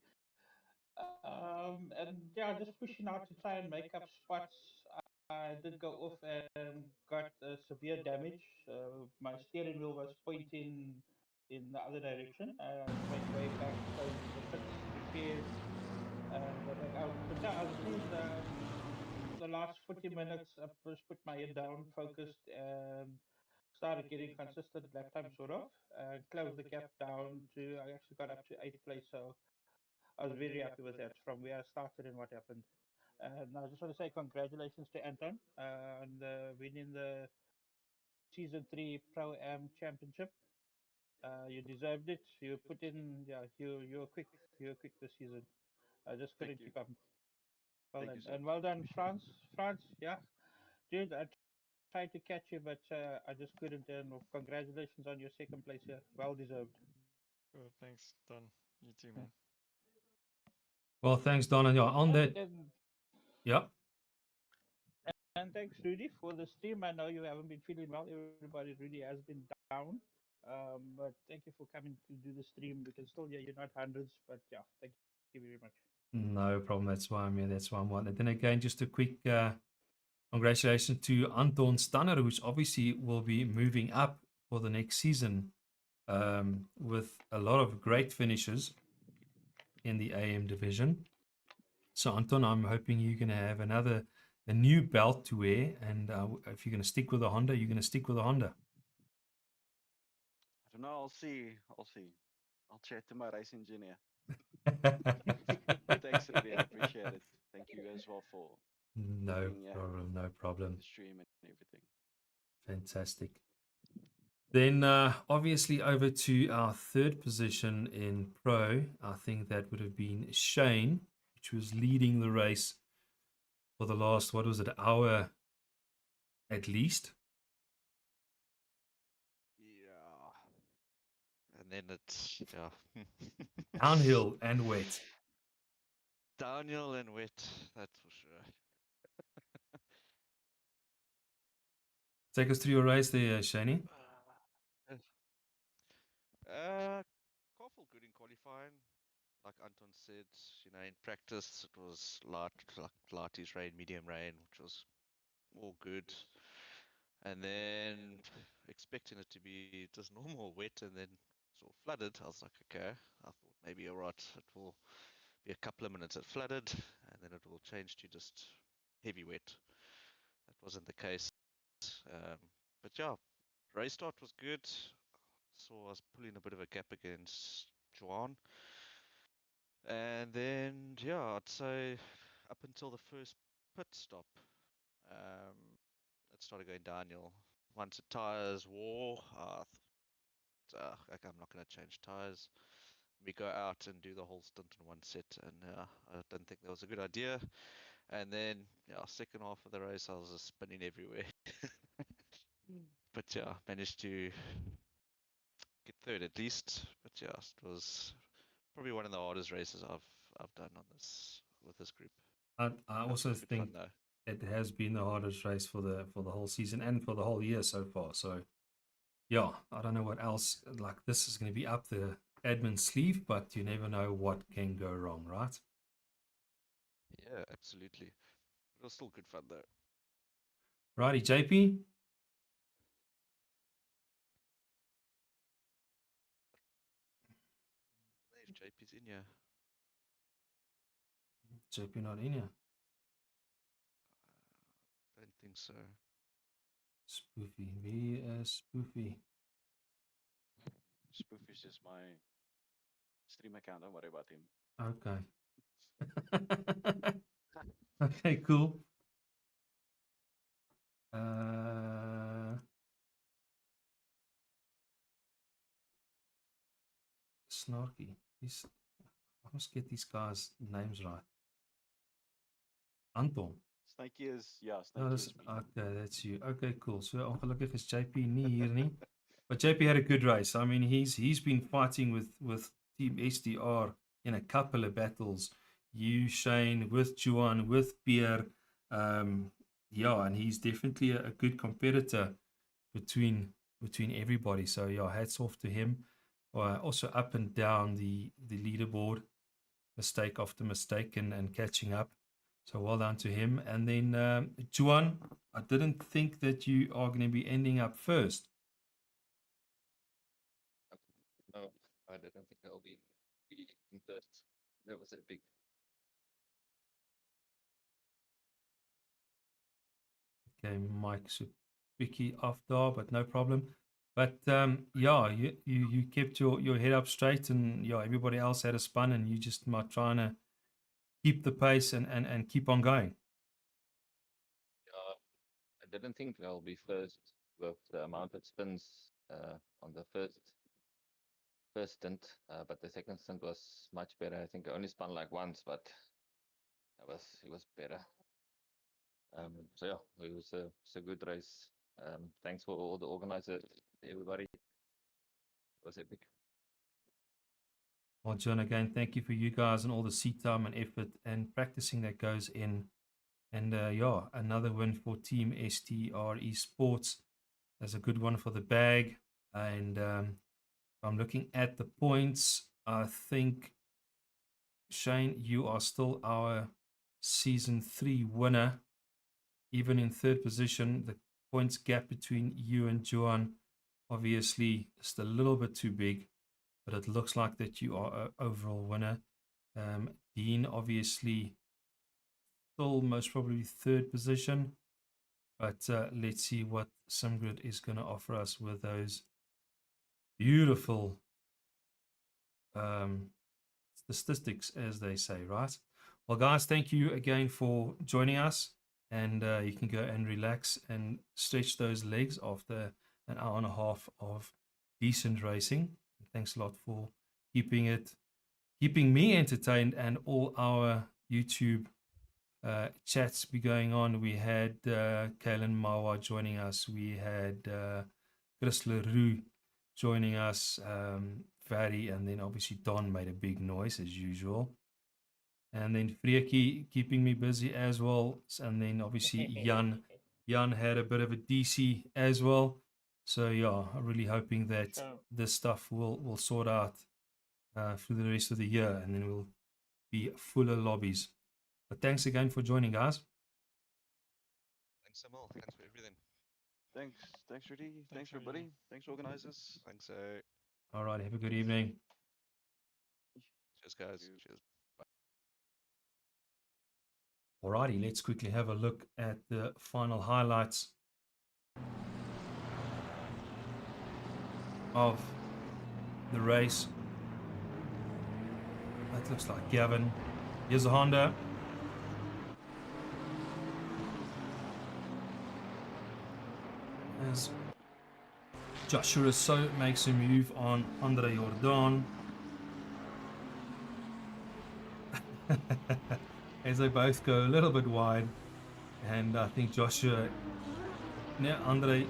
and yeah, just pushing out to try and make up spots. I did go off and got severe damage. My steering wheel was pointing in the other direction. I went way back close to the pits, repaired, got back out. But yeah, I was pleased. The last 40 minutes, I just put my head down, focused, and started getting consistent lap time sort of, and closed the gap down to, I actually got up to 8th place. So I was very happy with that from where I started and what happened. And I just want to say congratulations to Anton on winning the Season 3 Pro Am Championship. You deserved it. You put in, yeah, you were quick. You were quick this season. I just Thank couldn't you. keep up. Well Thank done. you, sir. And well done, France. France, yeah. Dude, I tried to catch you, but I just couldn't. And congratulations on your second place here. Well deserved. Cool, thanks, Don. You too, Yeah. man. Well, thanks, Don. And yeah, on that, yeah. And thanks, Rudy, for the stream. I know you haven't been feeling well. Everybody really has been down. But thank you for coming to do the stream. We can still hear you're not hundreds, but yeah, thank you very much. No problem. That's why I'm here. That's why I'm on. And then again, just a quick congratulations to Anton Stanner, who's obviously will be moving up for the next season with a lot of great finishes in the AM division. So, Anton, I'm hoping you're going to have a new belt to wear. And if you're going to stick with a Honda, you're going to stick with a Honda. I don't know. I'll see. I'll see. I'll chat to my race engineer. Thanks, Rudy. I appreciate it. Thank you as well for No being here, problem. No for problem. the stream and everything. Fantastic. Then obviously over to our third position in pro. I think that would have been Shane, which was leading the race for the last, what was it, hour at least. Yeah. And then it's, yeah. Downhill and wet. Downhill and wet, that's for sure. Take us through your race there, Shani. Car felt good in qualifying. Like Anton said, you know, in practice it was light, like lightish rain, medium rain, which was all good. And then expecting it to be just normal wet and then sort of flooded, I was like, okay, I thought maybe alright, it will be a couple of minutes it flooded and then it will change to just heavy wet. That wasn't the case. But yeah, race start was good. So I was pulling a bit of a gap against Juan. And then, yeah, I'd say up until the first pit stop, it started going downhill. Once the tires wore, like, I'm not going to change tires. We go out and do the whole stint in one set, and I didn't think that was a good idea. And then, yeah, second half of the race, I was just spinning everywhere. But yeah, managed to get third at least. But yeah, it was probably one of the hardest races I've done on this with this group. I It was also good think fun though. it has been the hardest race for the whole season and for the whole year so far. So yeah, I don't know what else like this is going to be up the admin sleeve, but you never know what can go wrong, right? Yeah, absolutely. It was still good fun though. Righty, JP. If JP's in here, JP not in here. don't think so. Spoofy. VS Spoofy. Spoof is just my stream account. Don't worry about him. Okay. Okay, cool. Uh, Snarky. I must get these guys' names right. Anton. Snakey is, yeah, No, Snakey dis, is me. okay, that's you. Okay, cool. So ongelukkig is JP nie hier nie. But JP had a good race. I mean, he's been fighting with Team SDR in a couple of battles. You, Shane, with Juan, with Pierre. Yeah, and he's definitely a good competitor between everybody. So yeah, hats off to him. Also up and down the leaderboard, mistake after mistake and catching up. So well done to him. And then Juan, I didn't think that you are going to be ending up first. No, I didn't think I'll be in third. That was a big. Okay, Mike Subiki off there, but no problem. But yeah, you kept your head up straight, and yeah, everybody else had a spun, and you just might trying to keep the pace and keep on going. Yeah, I didn't think I'll be first with the amount of spins on the first stint, but the second stint was much better. I think I only spun like once, but it was better. So yeah, it was a good race. Thanks for all the organizers, everybody. It was epic. Well, John, again, thank you for you guys and all the seat time and effort and practicing that goes in. And yeah, another win for Team STR Esports. That's a good one for the bag. And I'm looking at the points. I think, Shane, you are still our Season 3 winner. Even in third position, the points gap between you and Johan, obviously, just a little bit too big. But it looks like that you are an overall winner. Dean, obviously, still most probably third position. But let's see what SimGrid is going to offer us with those beautiful statistics, as they say, right? Well, guys, thank you again for joining us. and you can go and relax and stretch those legs after an hour and a half of decent racing. Thanks a lot for keeping me entertained and all our YouTube chats be going on. We had Kalen Mawa joining us. We had Chris LaRue joining us, Vary, and then obviously Don made a big noise as usual. And then Freekie keeping me busy as well. And then obviously Jan had a bit of a DC as well. So yeah, I'm really hoping that Sure. this stuff will sort out through the rest of the year, and then we'll be fuller lobbies. But thanks again for joining, guys. Thanks, Samuel. Thanks for everything. Thanks, Rudy. Thanks, Thanks, Rudy. everybody. Thanks, organizers. Thanks, All right, have a good evening. cheers, guys. Cheers. Alrighty, let's quickly have a look at the final highlights of the race. That looks like Gavin. Here's a Honda. As Joshua Rousseau makes a move on Andre Jordan. As they both go a little bit wide, and I think Joshua, Andre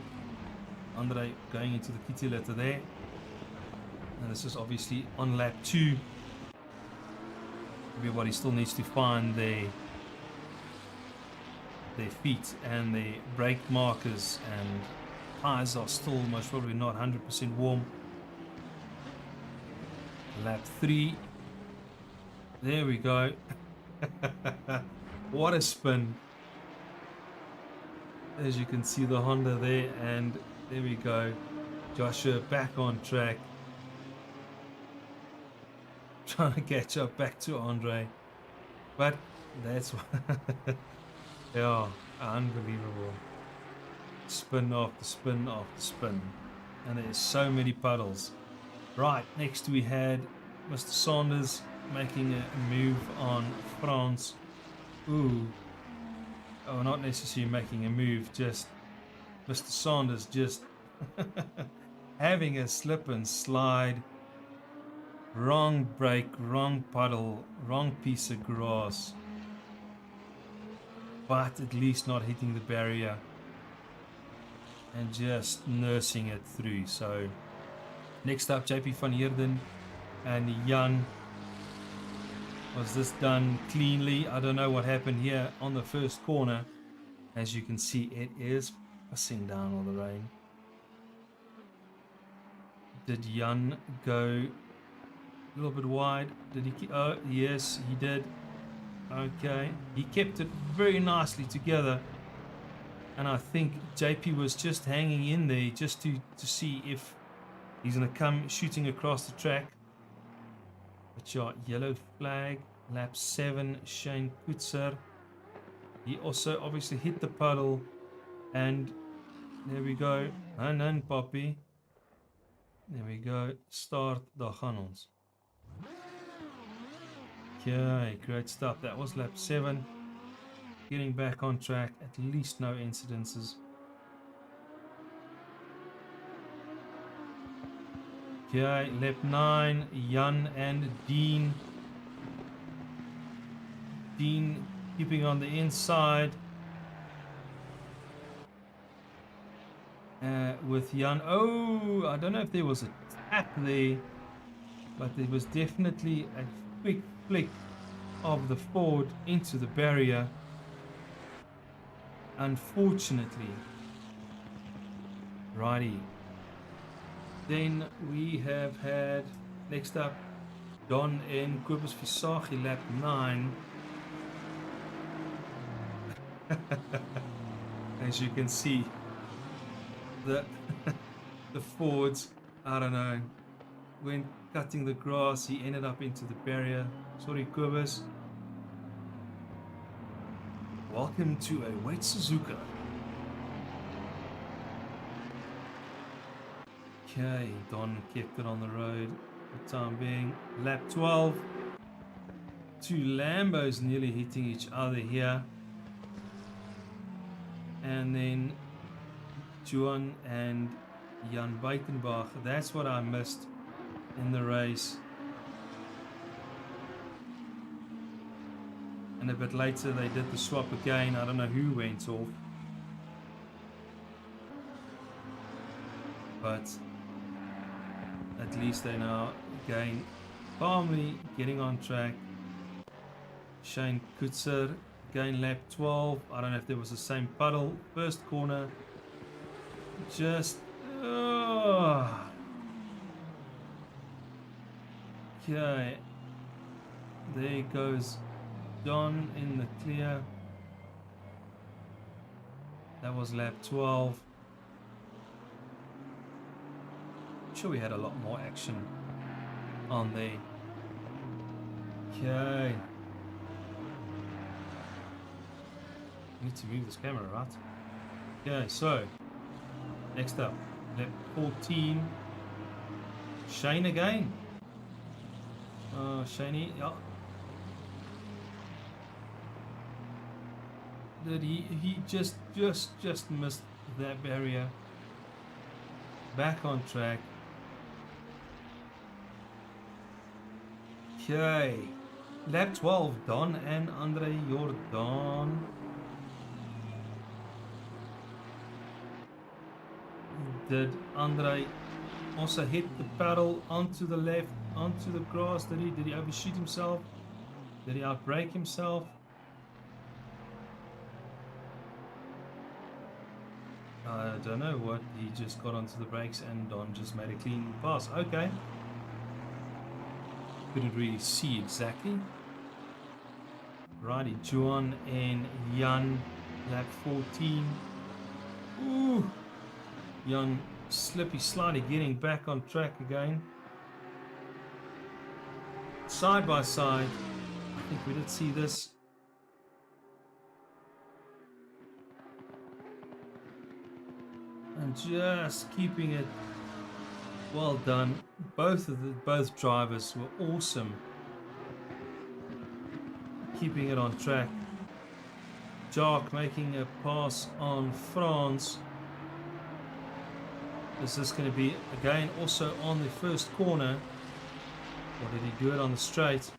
going into the Tequila there, and this is obviously on lap 2. Everybody still needs to find their feet and their brake markers, and tires are still most probably not 100% warm. Lap 3, there we go. What a spin. As you can see the Honda there, and there we go. Joshua back on track. Trying to catch up back to Andre. But that's what yeah, unbelievable. Spin after spin after spin. And there's so many puddles. Right, next we had Mr. Saunders making a move on France. Ooh. Oh, not necessarily making a move, just Mr. Saunders just having a slip and slide. Wrong brake, wrong puddle, wrong piece of grass. But at least not hitting the barrier and just nursing it through. So next up, JP van Heerden and Jan. Was this done cleanly? I don't know what happened here on the first corner. As you can see, it is pissing down all the rain. Did Jan go a little bit wide? Did he? Oh, yes, he did. Okay, he kept it very nicely together. And I think JP was just hanging in there just to see if he's going to come shooting across the track. But yeah, yellow flag, lap 7, Shane Kutzer. He also obviously hit the puddle, and there we go. And Poppy. There we go. Start the gaan ons. Okay, great stuff. That was lap 7. Getting back on track, at least no incidences. Okay, lap 9, Jan and Dean. Dean keeping on the inside. With Jan. Oh, I don't know if there was a tap there, but there was definitely a quick flick of the Ford into the barrier. Unfortunately. Righty. Then we have had, next up, Don en Kobus Visagie, lap 9. As you can see, the Fords, I don't know, when cutting the grass, he ended up into the barrier. Sorry, Kobus. Welcome to a wet Suzuka. Okay, Don kept it on the road for the time being. Lap 12. 2 Lambos nearly hitting each other here. and then Juan and Jan Buitenbach. That's what I missed in the race. And a bit later they did the swap again. I don't know who went off. But at least they now again calmly getting on track. Shane Kutzer again lap 12. I don't know if there was the same puddle. First corner. Just okay. There goes Don in the clear. That was lap 12. I'm sure we had a lot more action on there. Okay. Need to move this camera, right? Okay, so next up, lap 14. Shane again. Oh, Shaney, yeah. Did he just missed that barrier. Back on track. Okay. Lap 12, Don and Andre Jordan. Did Andre also hit the paddle onto the left, onto the grass? Did he overshoot himself? Did he outbrake himself? I don't know what. He just got onto the brakes and Don just made a clean pass. Okay. Couldn't really see exactly. Righty, Juan and Jan, lap 14. Ooh. Jan slippy slidey getting back on track again. Side by side. I think we did see this. And just keeping it well done. Both drivers were awesome. Keeping it on track. Jacques making a pass on France. Is this going to be again also on the first corner? Or did he do it on the straight?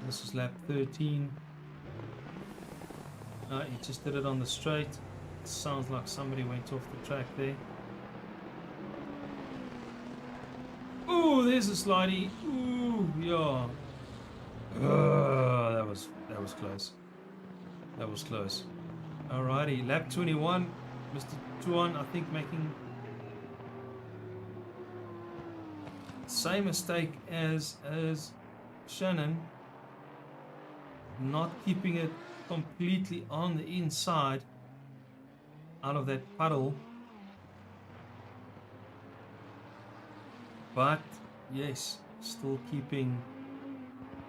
This is lap 13. No, he just did it on the straight. It sounds like somebody went off the track there. Ooh, there's a slidey. Ooh, yeah. That was close. That was close. Alrighty, lap 21. Mr. Juan, I think, making same mistake as Shannon. Not keeping it completely on the inside out of that puddle. But yes, still keeping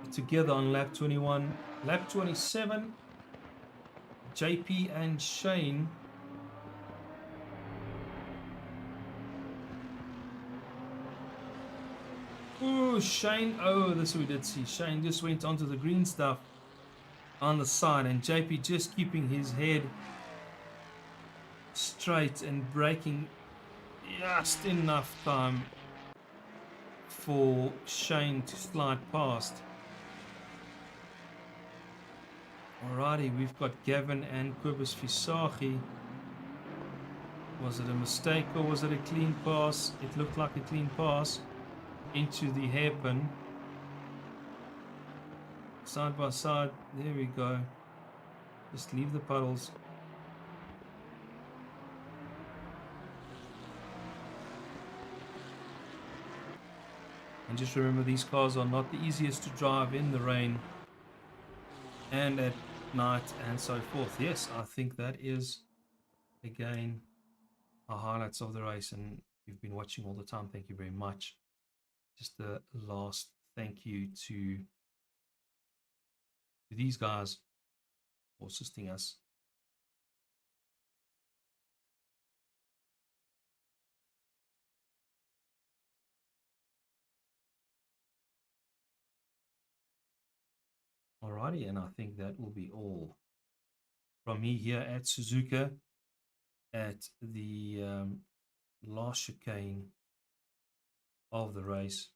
it together on lap 21. Lap 27, JP and Shane. Ooh, Shane. Oh, this we did see. Shane just went onto the green stuff on the side, and JP just keeping his head straight and braking just enough time for Shane to slide past. Alrighty, we've got Gavin and Kobus Visagi. Was it a mistake or was it a clean pass? It looked like a clean pass into the hairpin. Side by side, there we go. Just leave the puddles. And just remember, these cars are not the easiest to drive in the rain and at night and so forth. Yes, I think that is, again, our highlights of the race. And you've been watching all the time. Thank you very much. Just the last thank you to these guys for assisting us. Alrighty, and I think that will be all from me here at Suzuka at the last chicane of the race.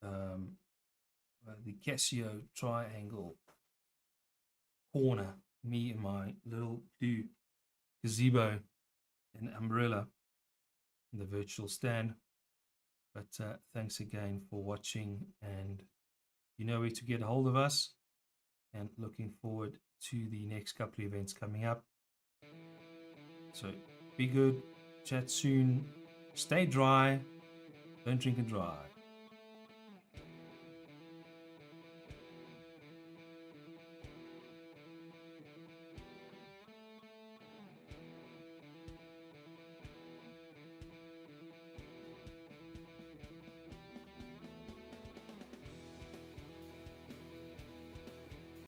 The Casio triangle corner, me and my little blue gazebo and umbrella in the virtual stand. But thanks again for watching, and you know where to get a hold of us, and looking forward to the next couple of events coming up. So be good, chat soon, stay dry, don't drink and drive.